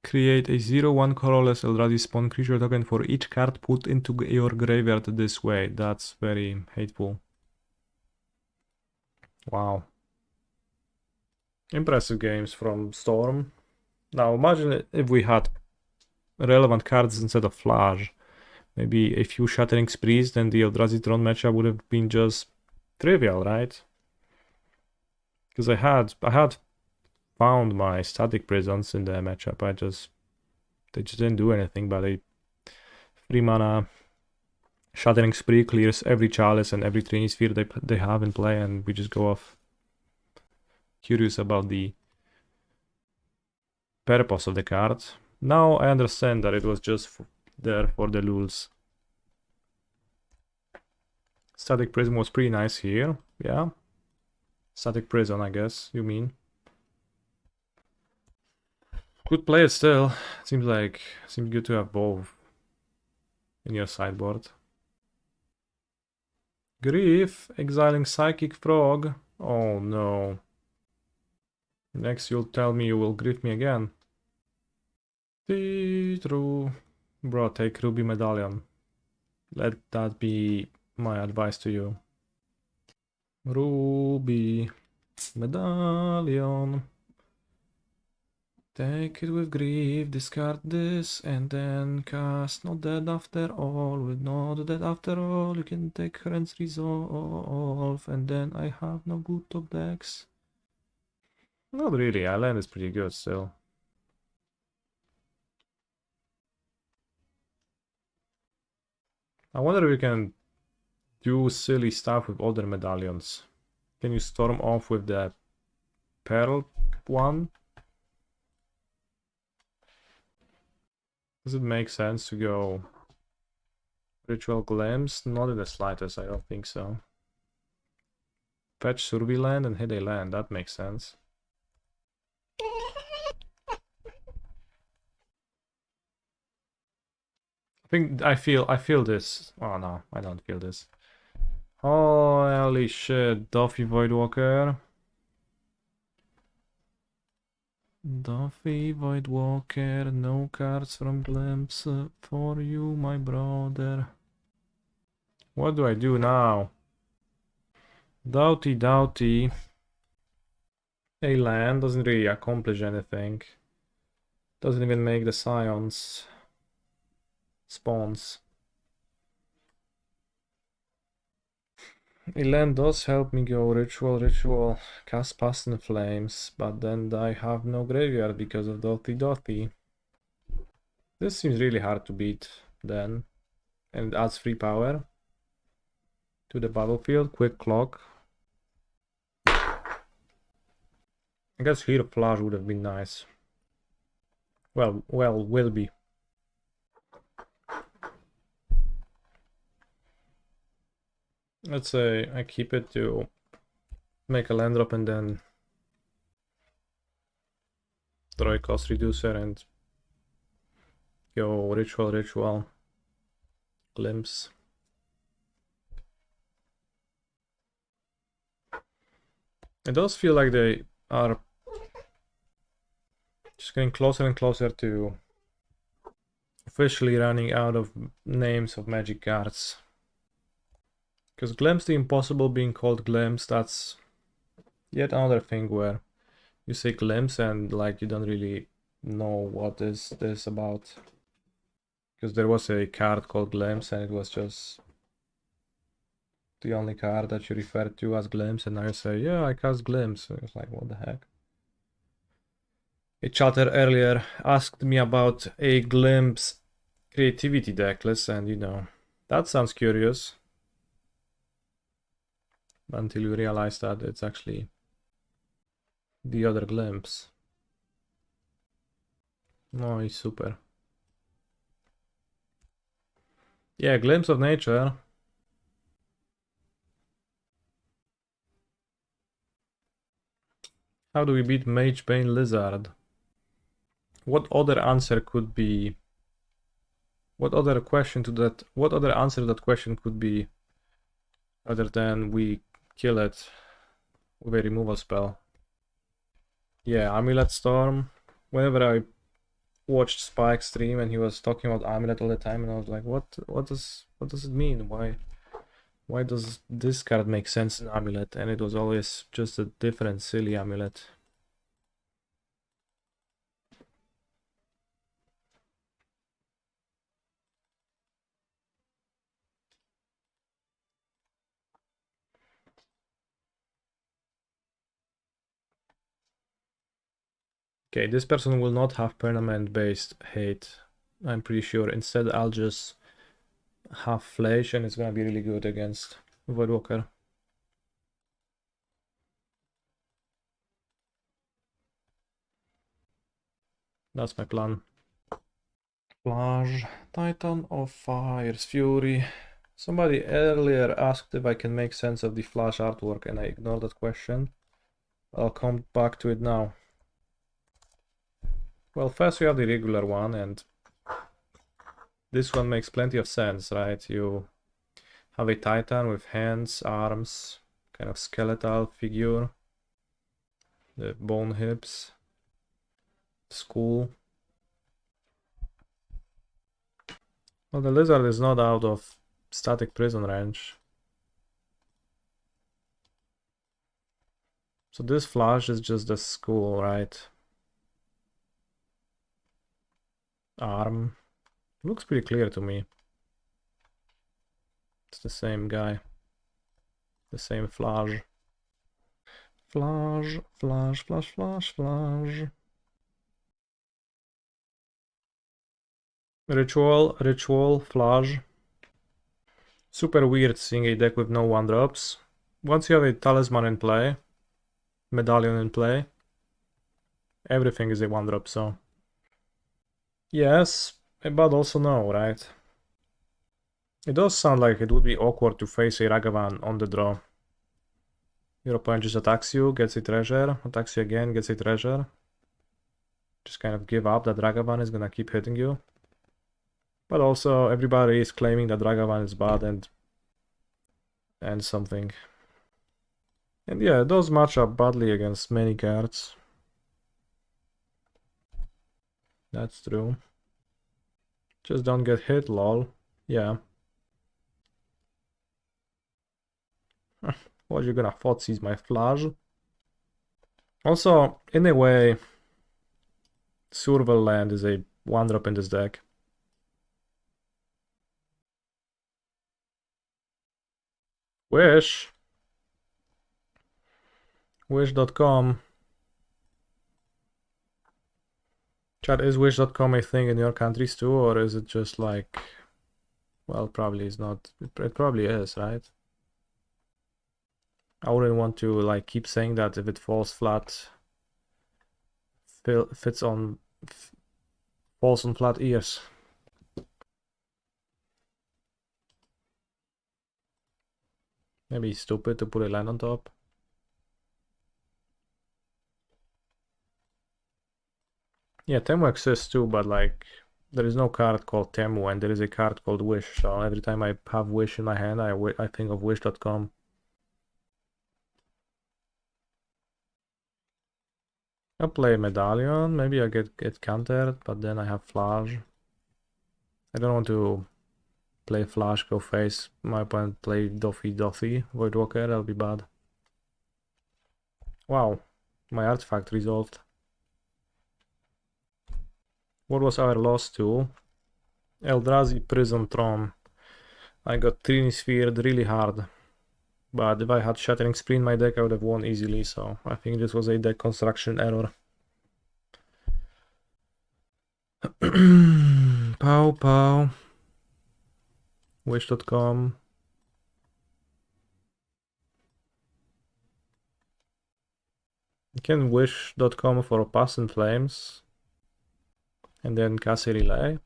Speaker 1: Create a 0/1 colorless Eldrazi spawn creature token for each card put into your graveyard this way. That's very hateful. Wow. Impressive games from Storm. Now imagine if we had relevant cards instead of Phlage. Maybe a few Shattering Sprees, then the Eldrazi Tron matchup would have been just trivial, right? Because I had found my Static Prisons in the matchup. They just didn't do anything, but a 3 mana Shattering Spree clears every Chalice and every Trini Sphere they have in play, and we just go off. Curious about the purpose of the card. Now I understand that it was just there for the lulz. Static Prism was pretty nice here, yeah. Static Prison, I guess, you mean. Good play it still. Seems good to have both in your sideboard. Grief, exiling Psychic Frog. Oh no. Next you'll tell me you will grief me again. True. Bro, take Ruby Medallion. Let that be my advice to you. Ruby Medallion. Take it with grief, discard this, and then cast Not Dead After All. With Not Dead After All, you can take Wrenn's Resolve, and then I have no good top decks. Not really, Island is pretty good still. I wonder if you can do silly stuff with other medallions. Can you storm off with the Pearl one? Does it make sense to go Ritual Glimpse? Not in the slightest, I don't think so. Fetch Survey land and hit a land, that makes sense. I feel this. Oh no, I don't feel this. Holy shit, Duffy Voidwalker. Duffy Voidwalker, no cards from Glimpse for you, my brother. What do I do now? Doughty. A land doesn't really accomplish anything. Doesn't even make the Scions spawns. A land does help me go Ritual, cast Past in Flames, but then I have no graveyard because of Doughty. This seems really hard to beat then, and it adds free power to the battlefield. Quick clock. I guess here Phlage would have been nice. Well, will be. Let's say I keep it to make a land drop and then destroy cost reducer and go Ritual, Glimpse. It does feel like they are just getting closer and closer to officially running out of names of Magic cards. Because Glimpse the Impossible being called Glimpse, that's yet another thing where you say Glimpse and like you don't really know what is this about. Because there was a card called Glimpse and it was just the only card that you refer to as Glimpse, and now you say, yeah, I cast Glimpse. So it's like, what the heck? A chatter earlier asked me about a Glimpse creativity decklist, and you know, that sounds curious. Until you realize that it's actually the other Glimpse. Oh, he's super. Yeah, Glimpse of Nature. How do we beat Magebane Lizard? What other answer could be? What other answer to that question could be other than we kill it with a removal spell? Yeah, Amulet Storm. Whenever I watched Spike stream and he was talking about Amulet all the time, and I was like, what does it mean? Why does this card make sense in Amulet? And it was always just a different silly amulet. Okay, this person will not have permanent-based hate, I'm pretty sure. Instead, I'll just have Phlage and it's gonna be really good against Voidwalker. That's my plan. Phlage, Titan of Fire's Fury. Somebody earlier asked if I can make sense of the Phlage artwork and I ignored that question. I'll come back to it now. Well, first we have the regular one, and this one makes plenty of sense, right? You have a Titan with hands, arms, kind of skeletal figure, the bone hips, skull. Well, the lizard is not out of static prison range. So this Phlage is just the skull, right? Arm. Looks pretty clear to me. It's the same guy. The same Phlage. Phlage. Ritual, Phlage. Super weird seeing a deck with no 1-drops. Once you have a Talisman in play, Medallion in play, everything is a 1-drop, so... Yes, But also no, right? It does sound like it would be awkward to face a Ragavan on the draw. Your opponent just attacks you, gets a treasure, attacks you again, gets a treasure. Just kind of give up that Ragavan is gonna keep hitting you. But also everybody is claiming that Ragavan is bad and something. And yeah, it does match up badly against many cards. That's true. Just don't get hit, lol. Yeah. What, you're gonna seize my Phlage? Also, in a way, Survival Land is a 1-drop in this deck. Wish. Wish.com. Chat, is Wish.com a thing in your countries too, or is it just like... Well, probably it's not. It probably is, right? I wouldn't want to like keep saying that if it falls flat, falls on flat ears. Maybe stupid to put a land on top. Yeah, Temu exists too, but like there is no card called Temu and there is a card called Wish. So every time I have Wish in my hand, I think of Wish.com. I'll play Medallion, maybe I get countered, but then I have Phlage. I don't want to play Phlage, go face. My opponent play Doffy, Voidwalker, that'll be bad. Wow, my artifact resolved. What was our loss to? Eldrazi Prison Throne. I got Trinisphered really hard. But if I had Shattering Spree in my deck, I would have won easily, so I think this was a deck construction error. Pow pow. Wish.com. You can wish.com for Pass and Flames. And then cast a Relay.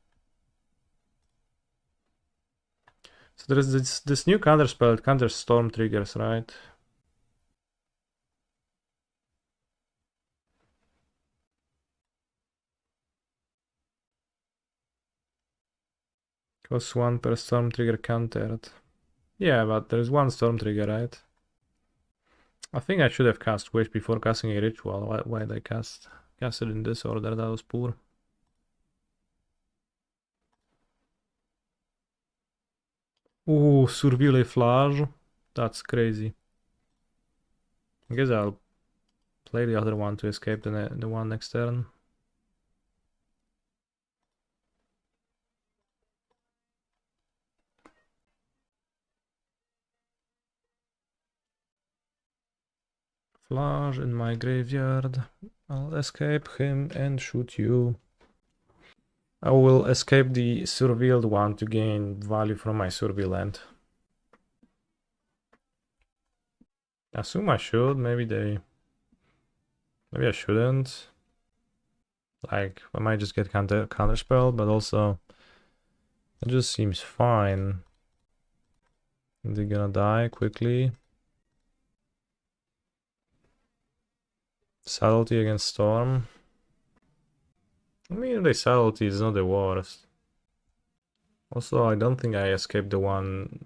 Speaker 1: So there is this new counter spell, it counters Storm triggers, right? Costs 1 per Storm trigger countered. Yeah, but there's one Storm trigger, right? I think I should have cast Wish before casting a Ritual. Why did I cast it in this order? That was poor. Ooh, Surveil a Phlage. That's crazy. I guess I'll play the other one to escape the one next turn. Phlage in my graveyard. I'll escape him and shoot you. I will escape the surveilled one to gain value from my surveil land. I assume I should. Maybe I shouldn't. Like, I might just get counter spell, but also it just seems fine. They're gonna die quickly. Subtlety against Storm. I mean, the subtlety is not the worst. Also, I don't think I escaped the one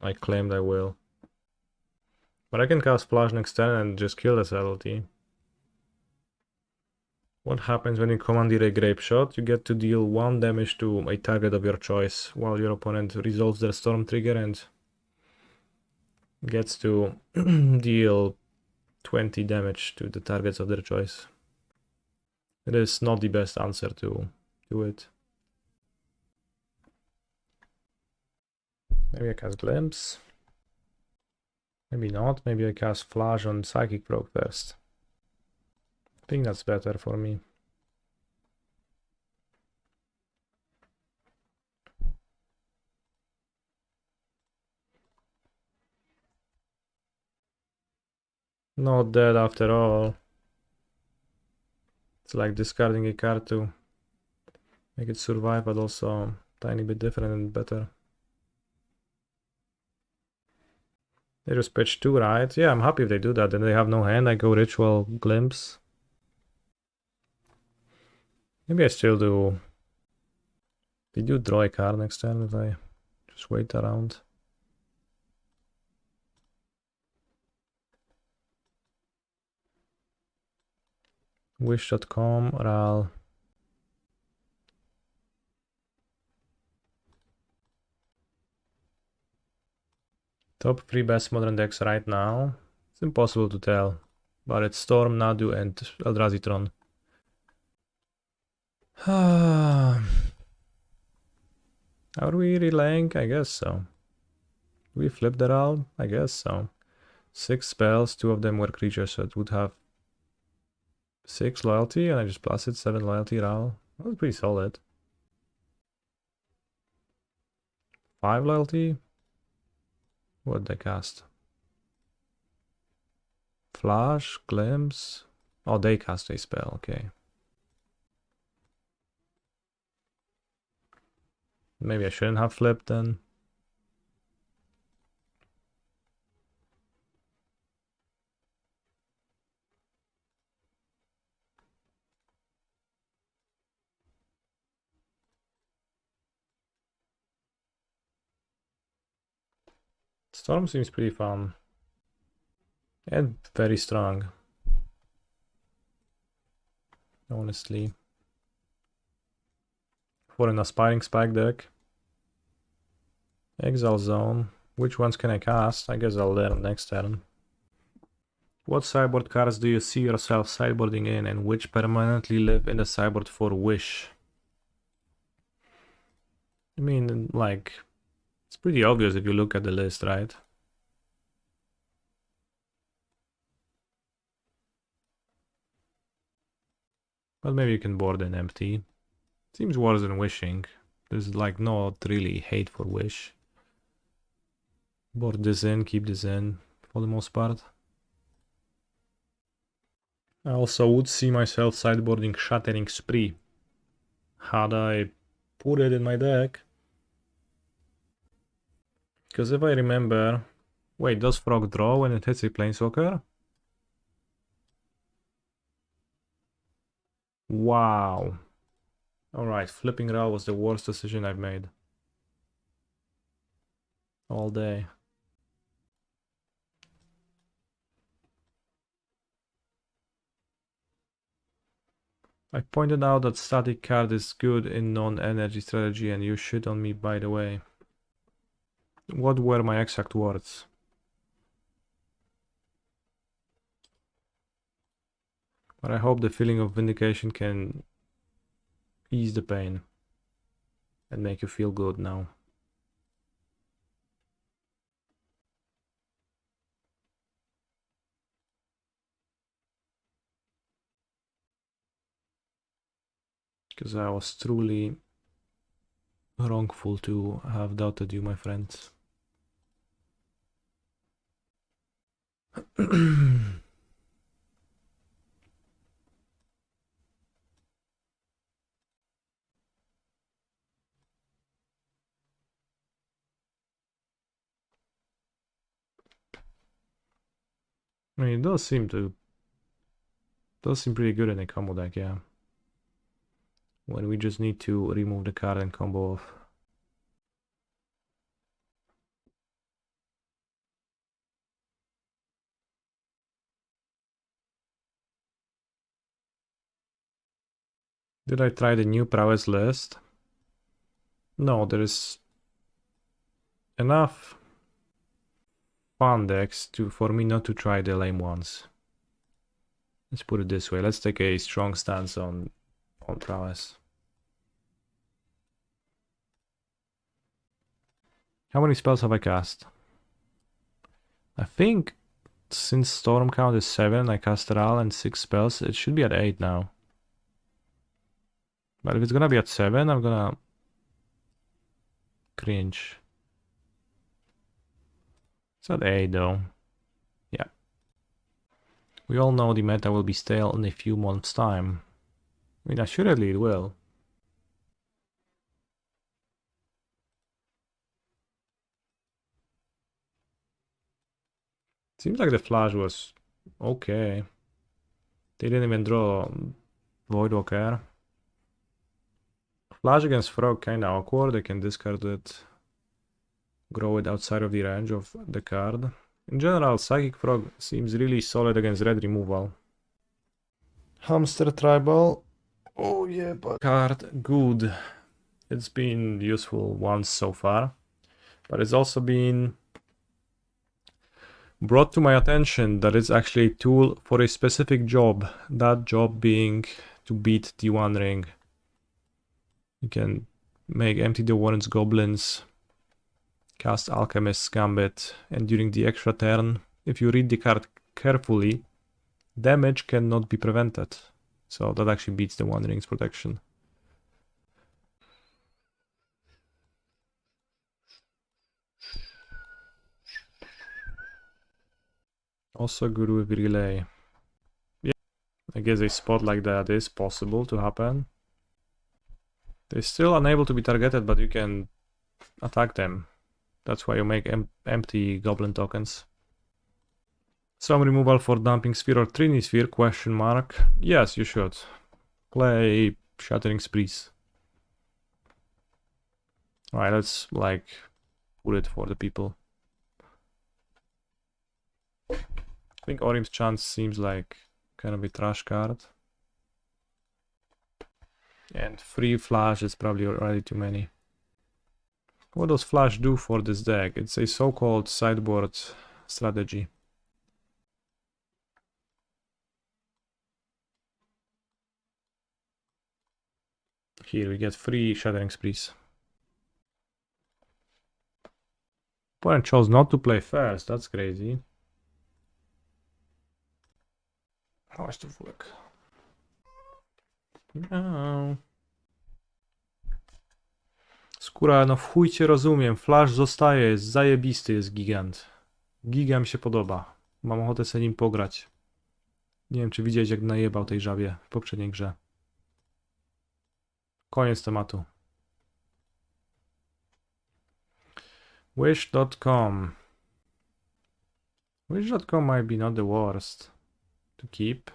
Speaker 1: I claimed I will. But I can cast Phlage next turn and just kill the subtlety. What happens when you commandeer a Grapeshot? You get to deal 1 damage to a target of your choice, while your opponent resolves their Storm trigger and gets to deal 20 damage to the targets of their choice. It is not the best answer to do it. Maybe I cast Glimpse. Maybe not. Maybe I cast Phlage on Psychic Proc first. I think that's better for me. Not dead after all. It's like discarding a card to Make it survive, but also tiny bit different and better. They just pitch 2, right? Yeah, I'm happy if they do that. Then they have no hand. I go Ritual Glimpse. Maybe I still do. They do draw a card next turn if I just wait around. Wish.com, Ral. Top 3 best modern decks right now. It's impossible to tell. But it's Storm, Nadu, and Eldrazi Are we relaying? I guess so. We flipped that out? I guess so. 6 spells, 2 of them were creatures, so it would have 6 loyalty, and I just plus it, 7 loyalty, Ral. That was pretty solid. 5 loyalty? What did I cast? Phlage, Glimpse. Oh, they cast a spell, okay. Maybe I shouldn't have flipped then. Storm seems pretty fun. And very strong. Honestly. For an aspiring spike deck. Exile Zone. Which ones can I cast? I guess I'll learn next turn. What sideboard cards do you see yourself sideboarding in, and which permanently live in the sideboard for Wish? I mean, like, it's pretty obvious if you look at the list, right? But maybe you can board an empty. Seems worse than Wishing. There's like not really hate for Wish. Board this in, keep this in, for the most part. I also would see myself sideboarding Shattering Spree. Had I put it in my deck. Because if I remember... Wait, does Frog draw when it hits a Planeswalker? Wow. Alright, flipping Ral was the worst decision I've made. All day. I pointed out that static card is good in non-energy strategy and you shit on me, by the way. What were my exact words? But I hope the feeling of vindication can ease the pain and make you feel good now. Because I was truly wrongful to have doubted you, my friends. I mean, it does seem pretty good in a combo deck, yeah. When we just need to remove the card and combo off. Did I try the new prowess list? No, there is enough fun decks for me not to try the lame ones. Let's put it this way. Let's take a strong stance on prowess. How many spells have I cast? I think since Storm count is 7, I cast Ral and 6 spells. It should be at 8 now. But if it's gonna be at 7, I'm gonna cringe. It's at 8 though. Yeah. We all know the meta will be stale in a few months' time. I mean, assuredly it will. Seems like the Phlage was okay. They didn't even draw Voidwalker. Phlage against Frog kinda awkward. They can discard it, grow it outside of the range of the card. In general, Psychic Frog seems really solid against red removal. Hamster Tribal. Oh yeah, but card good. It's been useful once so far, but it's also been brought to my attention that it's actually a tool for a specific job. That job being to beat the One Ring. You can make empty the Warren's Goblins, cast Alchemist, Gambit, and during the extra turn, if you read the card carefully, damage cannot be prevented. So that actually beats the One Ring's protection. Also good with Relay. Yeah, I guess a spot like that is possible to happen. They're still unable to be targeted, but you can attack them. That's why you make empty Goblin tokens. Some removal for Dumping Sphere or Trini Sphere, question mark. Yes, you should. Play Shattering Sprees. Alright, let's like put it for the people. I think Orim's Chant seems like kind of a trash card. And 3 Phlage is probably already too many. What does Phlage do for this deck? It's a so-called sideboard strategy. Here we get 3 Shattering Sprees. Opponent chose not to play first, that's crazy. Chodź tu wujek. No. Skóra, no w chuj cię rozumiem. Phlage zostaje, jest zajebisty, jest gigant. Giga mi się podoba. Mam ochotę sobie nim pograć. Nie wiem, czy widziałeś, jak najebał tej żabie w poprzedniej grze. Koniec tematu. Wish.com. Wish.com might be not the worst to keep.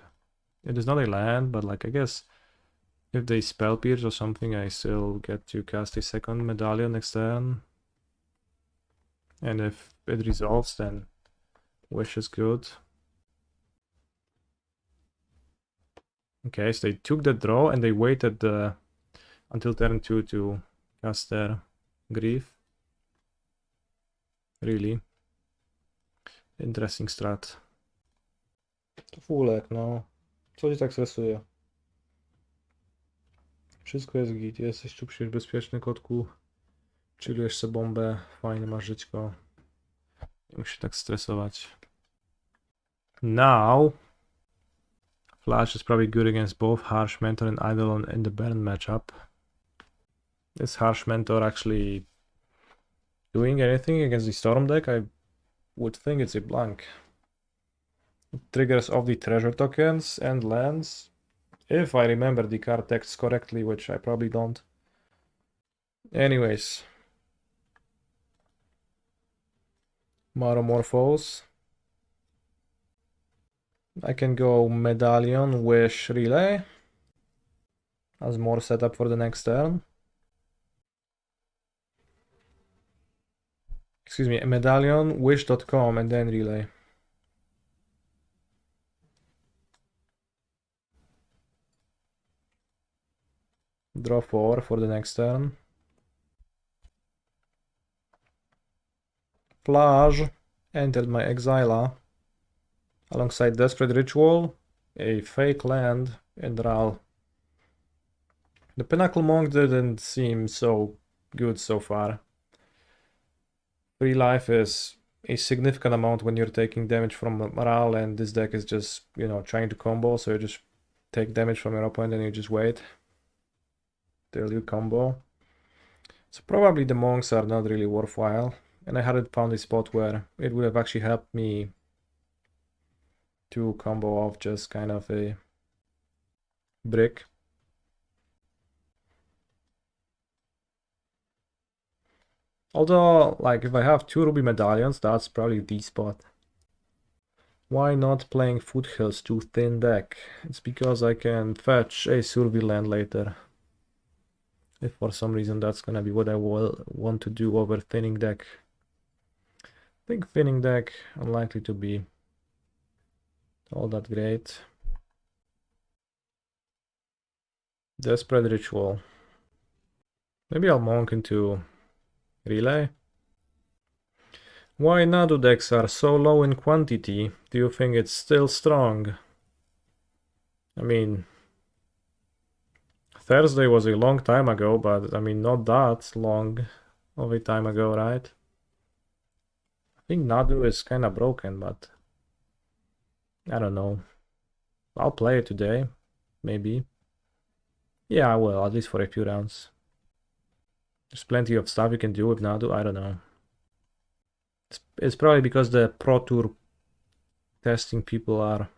Speaker 1: It is not a land, but like I guess if they spell pierce or something, I still get to cast a second medallion next turn. And if it resolves, then Wish is good. Okay, so they took the draw and they waited until turn 2 to cast their Grief. Really? Interesting strat. To fulek, no. Co cię tak stresuje? Wszystko jest git, jesteś tu przecież bezpieczny, kotku. Chillujesz sobie bombę, fajne masz żyćko. Nie musisz się tak stresować. Now, Phlage is probably good against both Harsh Mentor and Eidolon in the Burn matchup. Is Harsh Mentor actually doing anything against the Storm deck? I would think it's a blank. It triggers off the treasure tokens and lands. If I remember the card text correctly, which I probably don't. Anyways. Manamorphose. I can go Medallion, Wish, Relay. As more setup for the next turn. Excuse me, Medallion, Wish.com, and then Relay. Draw 4 for the next turn. Phlage entered my Exila alongside Sacred Ritual, a fake land, and Ral. The Pinnacle Monk didn't seem so good so far. 3 life is a significant amount when you're taking damage from Ral, and this deck is just, you know, trying to combo, so you just take damage from your opponent and you just wait till you combo. So probably the monks are not really worthwhile, and I hadn't found a spot where it would have actually helped me to combo off just kind of a brick. Although, like, if I have 2 Ruby Medallions, that's probably the spot. Why not playing Foothills too thin deck? It's because I can fetch a Survey land later. If for some reason that's gonna be what I will want to do over thinning deck. I think thinning deck unlikely to be all that great. Desperate Ritual. Maybe I'll monk into Relay. Why Nadu decks are so low in quantity? Do you think it's still strong? I mean, Thursday was a long time ago, but I mean, not that long of a time ago, right? I think Nadu is kind of broken, but I don't know. I'll play it today, maybe. Yeah, I will, at least for a few rounds. There's plenty of stuff you can do with Nadu, I don't know. It's probably because the Pro Tour testing people are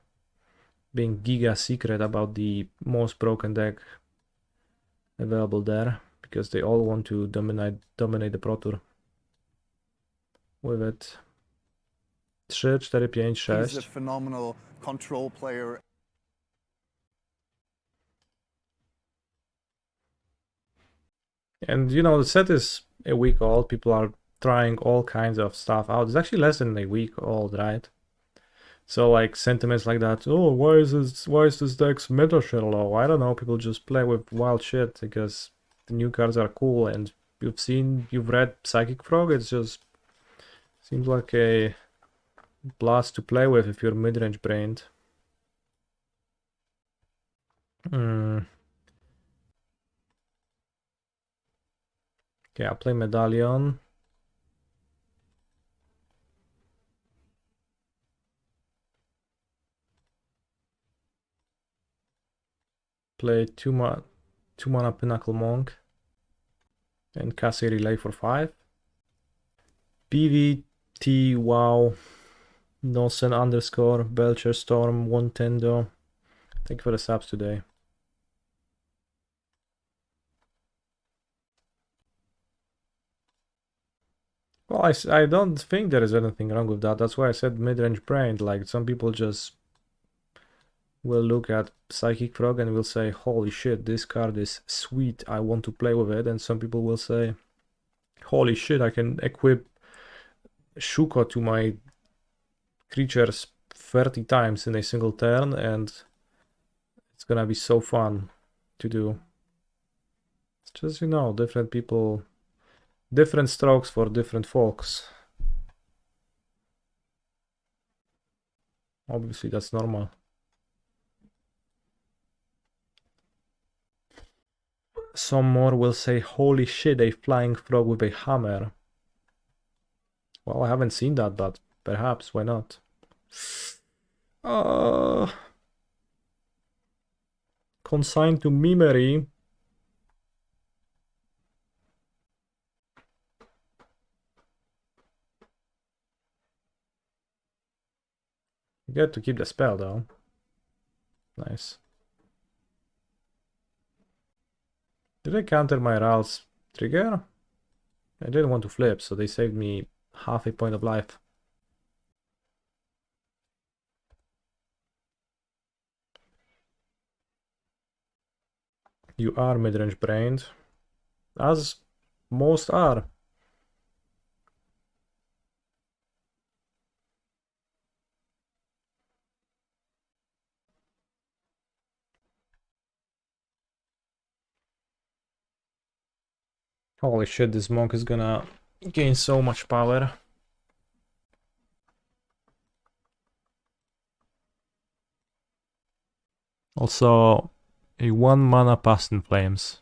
Speaker 1: being giga secret about the most broken deck available there, because they all want to dominate the Pro Tour with it. 3, 4, 5,
Speaker 2: He's a
Speaker 1: 6.
Speaker 2: phenomenal control player.
Speaker 1: And you know, the set is a week old. People are trying all kinds of stuff out. It's actually less than a week old, right? So like sentiments like that, oh, why is this deck's meta share low? I don't know, people just play with wild shit because the new cards are cool, and you've read Psychic Frog, it just seems like a blast to play with if you're mid-range brained. Okay, I'll play Medallion. Play 2 mana Pinnacle Monk and cast a Relay for 5. PVT wow. Nosen underscore Belcher Storm 110. Thank you for the subs today. Well, I don't think there is anything wrong with that. That's why I said mid-range brain. Like, some people just will look at Psychic Frog and will say, holy shit, this card is sweet, I want to play with it. And some people will say, holy shit, I can equip Shuko to my creatures 30 times in a single turn, and it's gonna be so fun to do. It's just, you know, different people, different strokes for different folks. Obviously, that's normal. Some more will say, holy shit, a flying frog with a hammer. Well, I haven't seen that, but perhaps, why not? Consigned to memory. You get to keep the spell, though. Nice. Did I counter my Ral's trigger? I didn't want to flip, so they saved me half a point of life. You are mid-range brained, as most are. Holy shit, this monk is gonna gain so much power. Also, a 1 mana Past in Flames.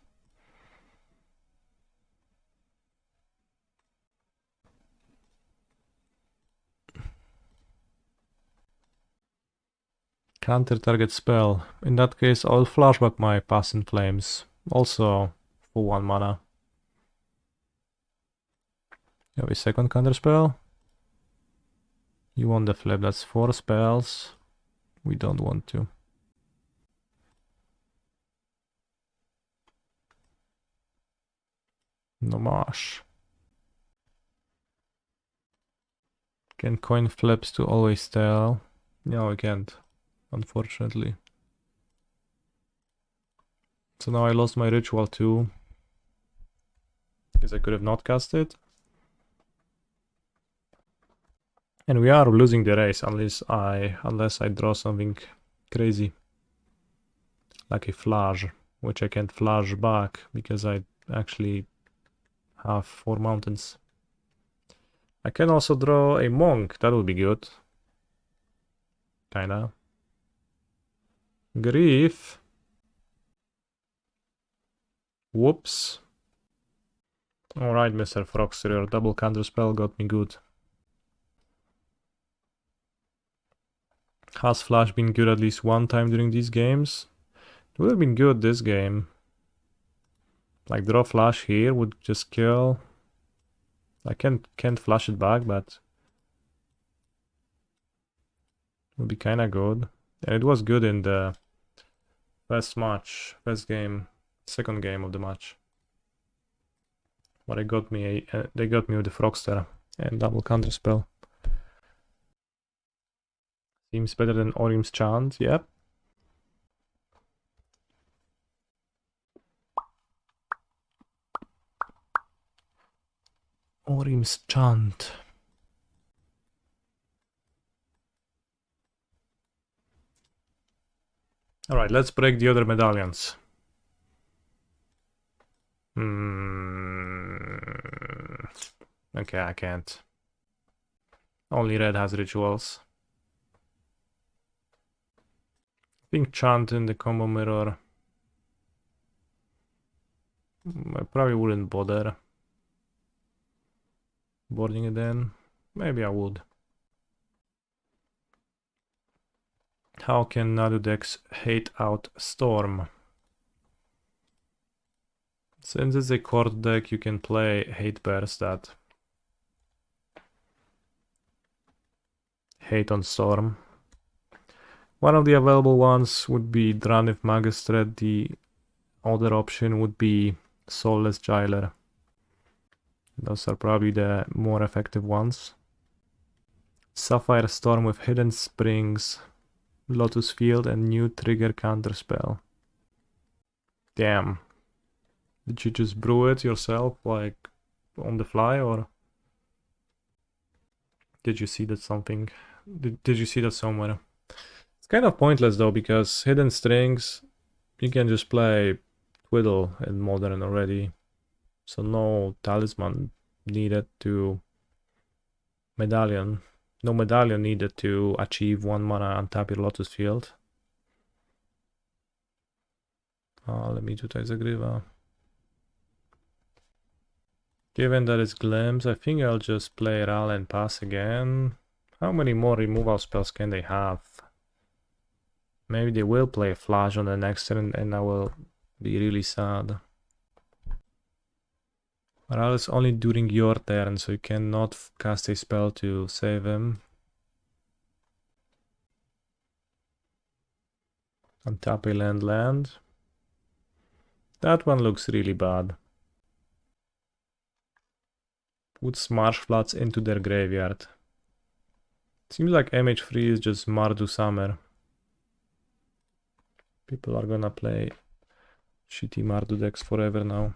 Speaker 1: Counter target spell. In that case, I'll flashback my Past in Flames. Also for 1 mana. You have a second counter spell. You want the flip, that's 4 spells. We don't want to. No marsh. Can coin flips to always tell. No, I can't, unfortunately. So now I lost my ritual too. Because I could have not cast it. And we are losing the race unless I draw something crazy. Like a Phlage, which I can't Phlage back because I actually have 4 mountains. I can also draw a monk, that would be good. Kinda. Grief. Whoops. Alright, Mr. Froxer, your double counter spell got me good. Has Flash been good at least one time during these games? It would have been good this game. Like draw Flash here would just kill. I can't flash it back, but would be kinda good. And it was good in the first match, first game, second game of the match. But they got me with the Frogster and double counter spell. Seems better than Orim's Chant, yep. Orim's Chant. Alright, let's break the other medallions. Okay, I can't. Only red has rituals. I think Chant in the combo mirror. I probably wouldn't bother boarding it in. Maybe I would. How can Nadu decks hate out Storm? Since it's a court deck, you can play Hate Bears that hate on Storm. One of the available ones would be Dranith Magistrat. The other option would be Soulless Jailer. Those are probably the more effective ones. Sapphire Storm with Hidden Springs, Lotus Field, and new trigger counterspell. Damn. Did you just brew it yourself, like on the fly, or did you see that something? Did you see that somewhere? It's kind of pointless though, because Hidden Strings, you can just play Twiddle in Modern already. So no talisman needed to medallion. No medallion needed to achieve 1 mana untap your Lotus Field. Let me tutaj zagrywa. Given that it's Glimpse, I think I'll just play Ral and pass again. How many more removal spells can they have? Maybe they will play Phlage on the next turn and I will be really sad. Ral is only during your turn, so you cannot cast a spell to save him. Untap a land. That one looks really bad. Puts Marsh Floods into their graveyard. Seems like MH3 is just Mardu Summer. People are gonna play shitty Mardu decks forever now.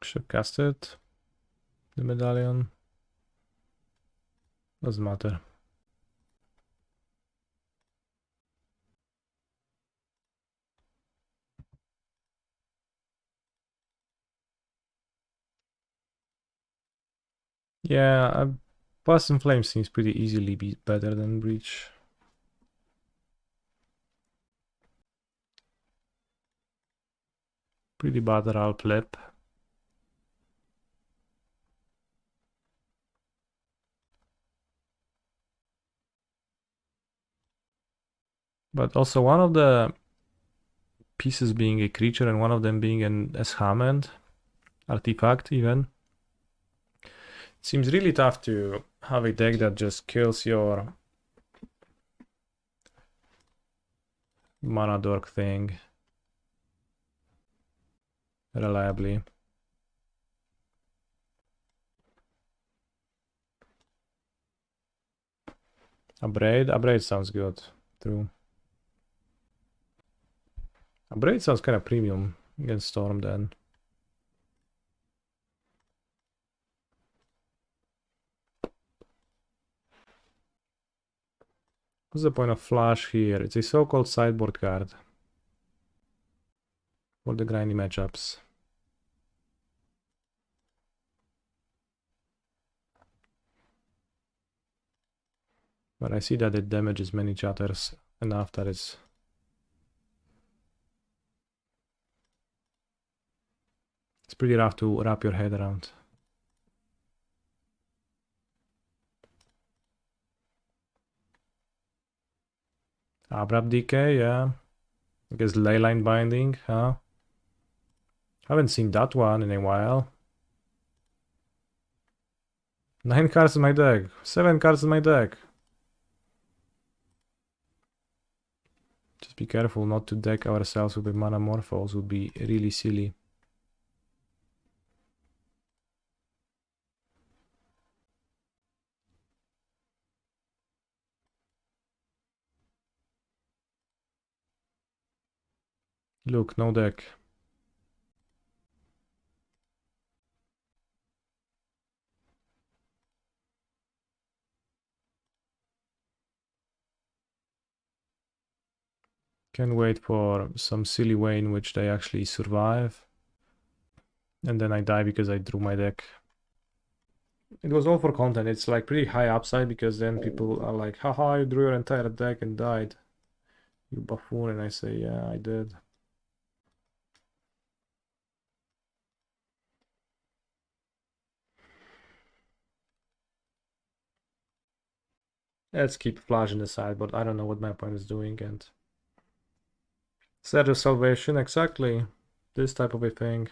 Speaker 1: Should cast it. The medallion. Doesn't matter. Yeah, Blast and Flame seems pretty easily better than Breach. Pretty bad Ral flip. But also one of the pieces being a creature and one of them being an Eshamend artifact even. It seems really tough to have a deck that just kills your mana dork thing reliably. Abrade sounds good. True. Abrade sounds kind of premium against Storm then. What's the point of Phlage here? It's a so-called sideboard card for the grindy matchups. But I see that it damages many chatters enough that it's pretty rough to wrap your head around. Abrupt decay, yeah. I guess Leyline Binding, huh? Haven't seen that one in a while. 9 cards in my deck. 7 cards in my deck. Just be careful not to deck ourselves with a Manamorphose, would be really silly. Look, no deck. Can wait for some silly way in which they actually survive. And then I die because I drew my deck. It was all for content. It's like pretty high upside because then people are like, haha, you drew your entire deck and died. You buffoon. And I say, yeah, I did. Let's keep Phlage in the side, but I don't know what my opponent is doing. And Set of Salvation, exactly. This type of a thing.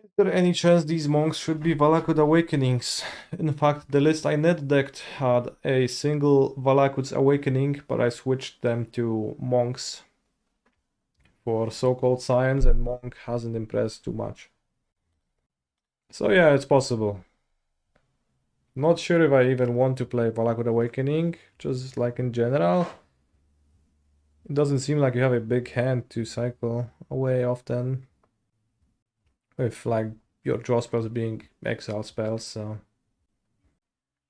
Speaker 1: Is there any chance these monks should be Valakut Awakenings? In fact, the list I net decked had a single Valakut's Awakening, but I switched them to monks for so-called science, and monk hasn't impressed too much. So yeah, it's possible. Not sure if I even want to play Valakut Awakening, just like in general. It doesn't seem like you have a big hand to cycle away often. With like your draw spells being exile spells, so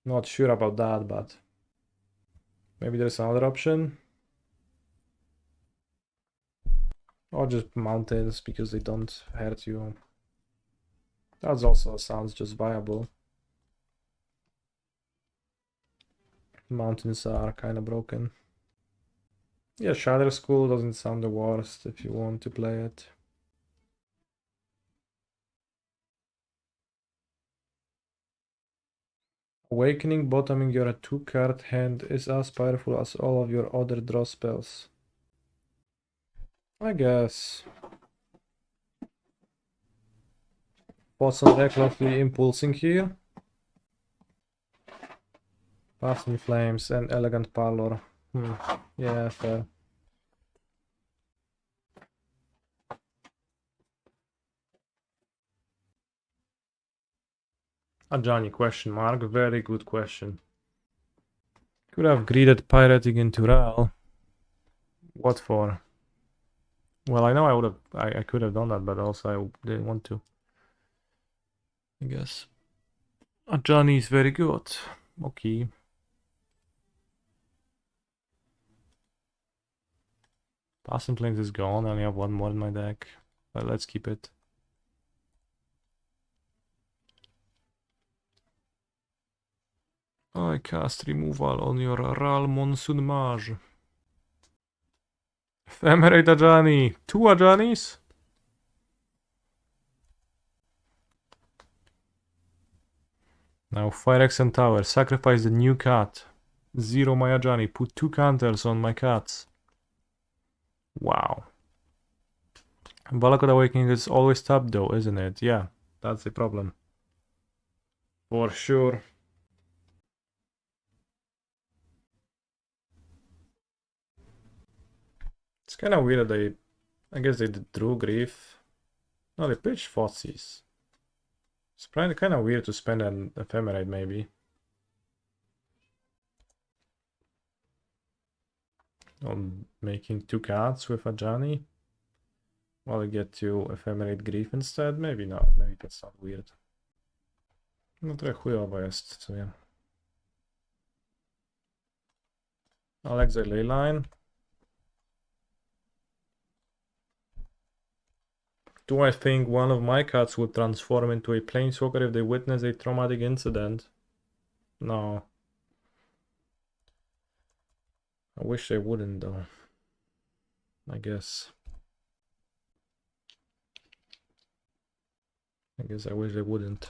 Speaker 1: not sure about that, but maybe there's another option. Or just mountains because they don't hurt you. That also sounds just viable. Mountains are kind of broken. Yeah, Shatter School doesn't sound the worst if you want to play it. Awakening bottoming your 2-card hand is as powerful as all of your other draw spells. I guess. Thoughts on recklessly impulsing here? Passing Flames and Elegant Parlor. Yeah, fair. Johnny question mark, very good question. Could have greeted Pyretic into Ral. What for? Well, I know I could have done that, but also I didn't want to. I guess. Johnny is very good. Okay. Passing Flames is gone. I only have one more in my deck, but let's keep it. I cast removal on your Ral Monsoon Mage. Ephemerate Ajani. 2 Ajanis? Now Phyrexian Tower, sacrifice the new cat. 0 Mayajani, put 2 counters on my cats. Wow. Valakut Awakening is always tapped though, isn't it? Yeah, that's the problem. For sure. It's kind of weird that I guess they drew Grief. No, they pitched Fossies. It's kind of weird to spend an Ephemerate maybe. On making 2 cards with a Johnny. While I get to Ephemerate Grief instead? Maybe not, maybe that's not weird. No trochę chujowo jest, co ja. I'll exile Leyline. Do I think one of my cards would transform into a Planeswalker if they witness a traumatic incident? No. I wish they wouldn't though. I guess. I wish they wouldn't.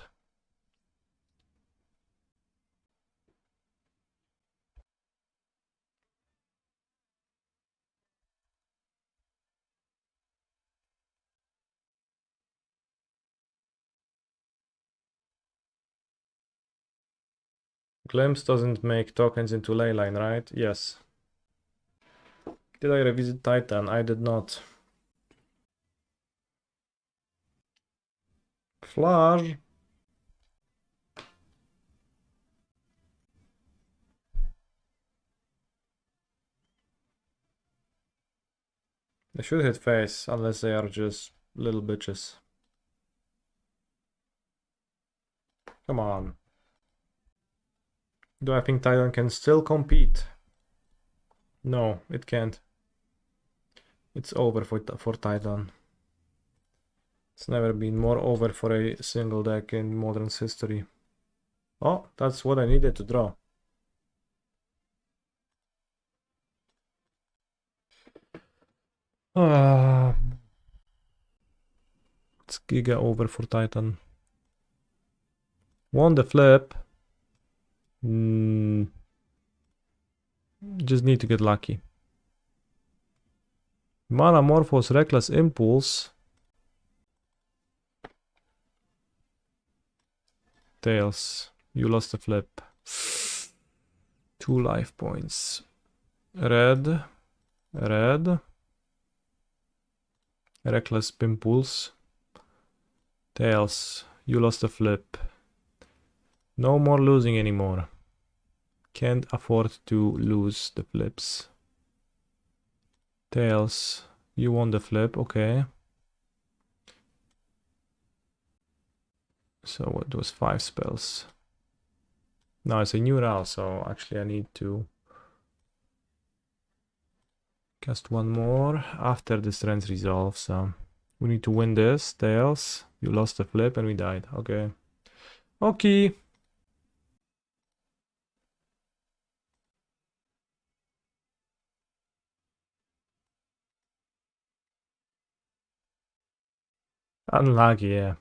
Speaker 1: Glimpse doesn't make tokens into Leyline, right? Yes. Did I revisit Titan? I did not. Phlage. They should hit face, unless they are just little bitches. Come on. Do I think Titan can still compete? No, it can't. It's over for Titan. It's never been more over for a single deck in Modern's history. Oh, that's what I needed to draw. It's giga over for Titan. Won the flip. Just need to get lucky. Manamorphose, Reckless Impulse. Tails. You lost the flip. 2 life points. Red. Reckless Impulse. Tails. You lost the flip. No more losing anymore. Can't afford to lose the flips. Tails. You won the flip, okay. So what was 5 spells? Now it's a new RAL, so actually I need to cast 1 more after the Strength Resolve, so we need to win this. Tails, you lost the flip and we died, okay. Okay. Unlucky, yeah.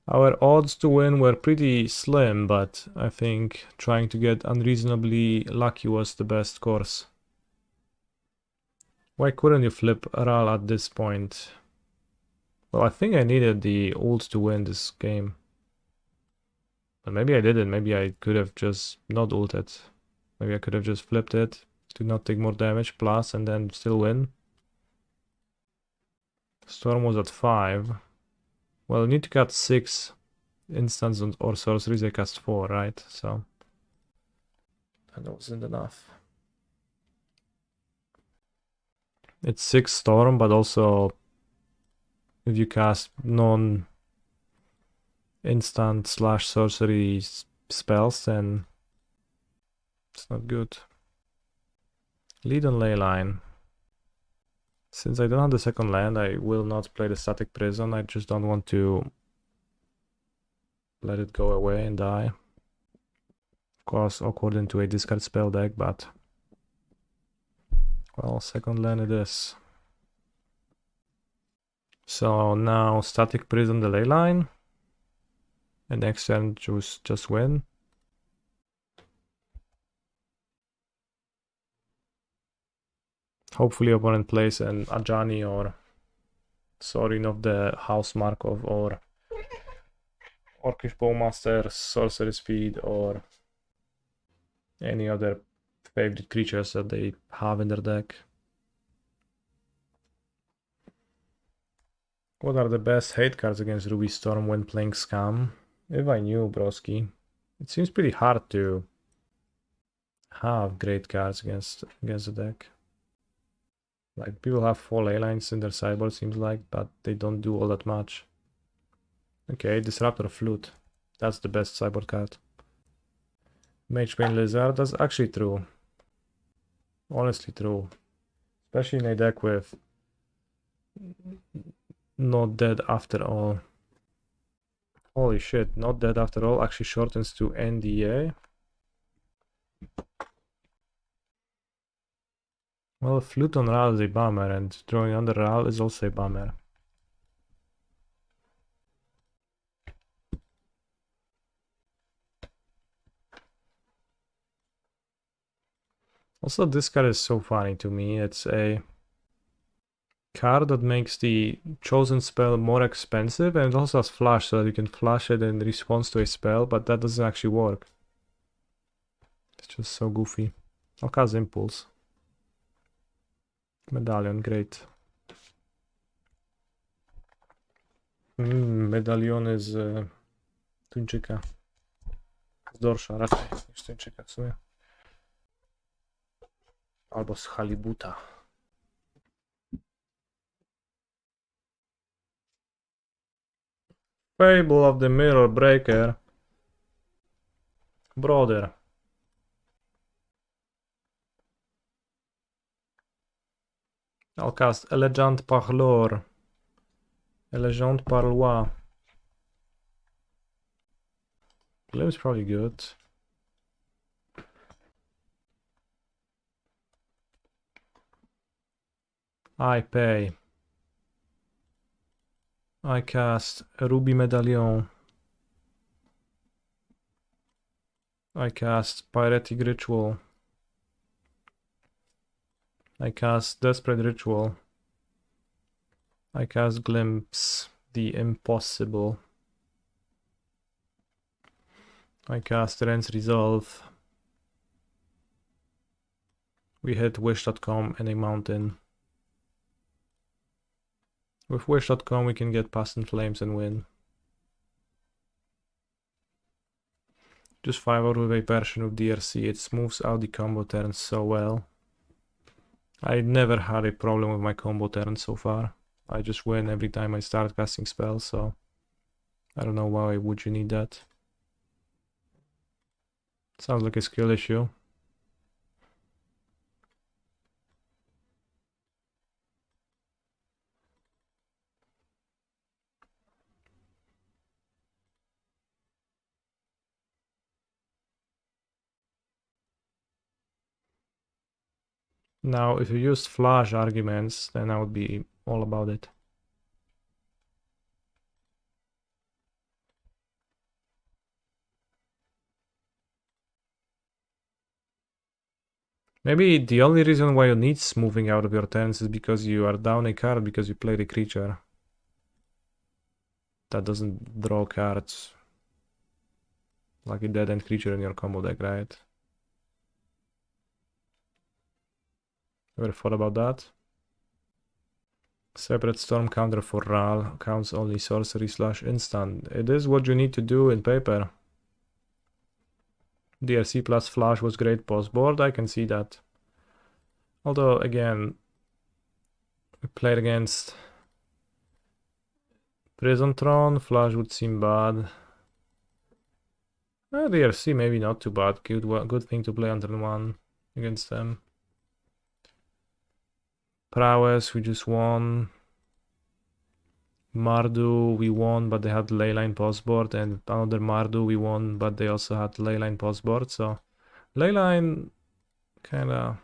Speaker 1: Our odds to win were pretty slim, but I think trying to get unreasonably lucky was the best course. Why couldn't you flip RAL at this point? Well, I think I needed the ult to win this game. But maybe I didn't. Maybe I could have just not ulted. Maybe I could have just flipped it to not take more damage plus and then still win. Storm was at 5. Well, you need to cut 6 instants or sorceries. I cast 4, right? So that wasn't enough. It's 6 Storm, but also if you cast non-instant / sorcery spells, then it's not good. Lead on Leyline. Since I don't have the second land, I will not play the Static Prison. I just don't want to let it go away and die. Of course, according to a discard spell deck, but well, second land it is. So now Static Prison the Leyline. and next turn choose just win. Hopefully opponent plays an Ajani or Sorin of the House Markov or Orcish Bowmaster, Sorcery Speed, or any other favorite creatures that they have in their deck. What are the best hate cards against Ruby Storm when playing Scam? If I knew, broski. It seems pretty hard to have great cards against the deck. Like, people have 4 ley lines in their sideboard, seems like, but they don't do all that much. Okay, Disruptor Flute. That's the best sideboard card. Magebane Lizard, that's actually true. Honestly true. Especially in a deck with Not Dead After All. Holy shit, Not Dead After All actually shortens to NDA. Well, Flute on Ral is a bummer, and drawing under Ral is also a bummer. Also, this card is so funny to me. It's a card that makes the chosen spell more expensive, and it also has flash, so that you can flash it in response to a spell, but that doesn't actually work. It's just so goofy. I'll cast Impulse. Medallion, great. Medalion z Tuńczyka. Z dorsza raczej niż Tuńczyka w sumie. Albo z Halibuta. Fable of the Mirror Breaker. Brother. I'll cast Elegant Parlor. Elegant Parloir. Glim's probably good. I pay. I cast Ruby Medallion. I cast Pyretic Ritual. I cast Desperate Ritual. I cast Glimpse, the Impossible. I cast Wrenn's Resolve. We hit Wish.com and a mountain. With Wish.com we can get Past in Flames and win. Just 5 out with a version of DRC, it smooths out the combo turns so well. I never had a problem with my combo turns so far. I just win every time I start casting spells, so I don't know why would you need that. Sounds like a skill issue. Now, if you used Phlage arguments, then I would be all about it. Maybe the only reason why you need smoothing out of your turns is because you are down a card because you played a creature that doesn't draw cards. Like a dead end creature in your combo deck, right? Ever thought about that? Separate storm counter for Ral counts only sorcery / instant. It is what you need to do in paper. DRC plus Phlage was great post board, I can see that. Although again, we played against Prison Throne, Phlage would seem bad. DRC maybe not too bad, good thing to play on turn 1 against them. Prowess, we just won. Mardu, we won, but they had Leyline postboard, and another Mardu, we won, but they also had Leyline postboard, so Leyline kinda,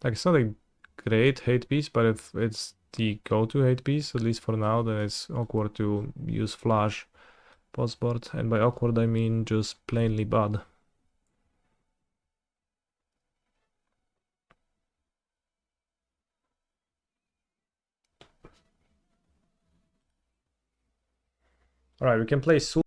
Speaker 1: like, it's not a great hate piece, but if it's the go-to hate piece, at least for now, then it's awkward to use Phlage postboard, and by awkward I mean just plainly bad. Alright, we can play Soul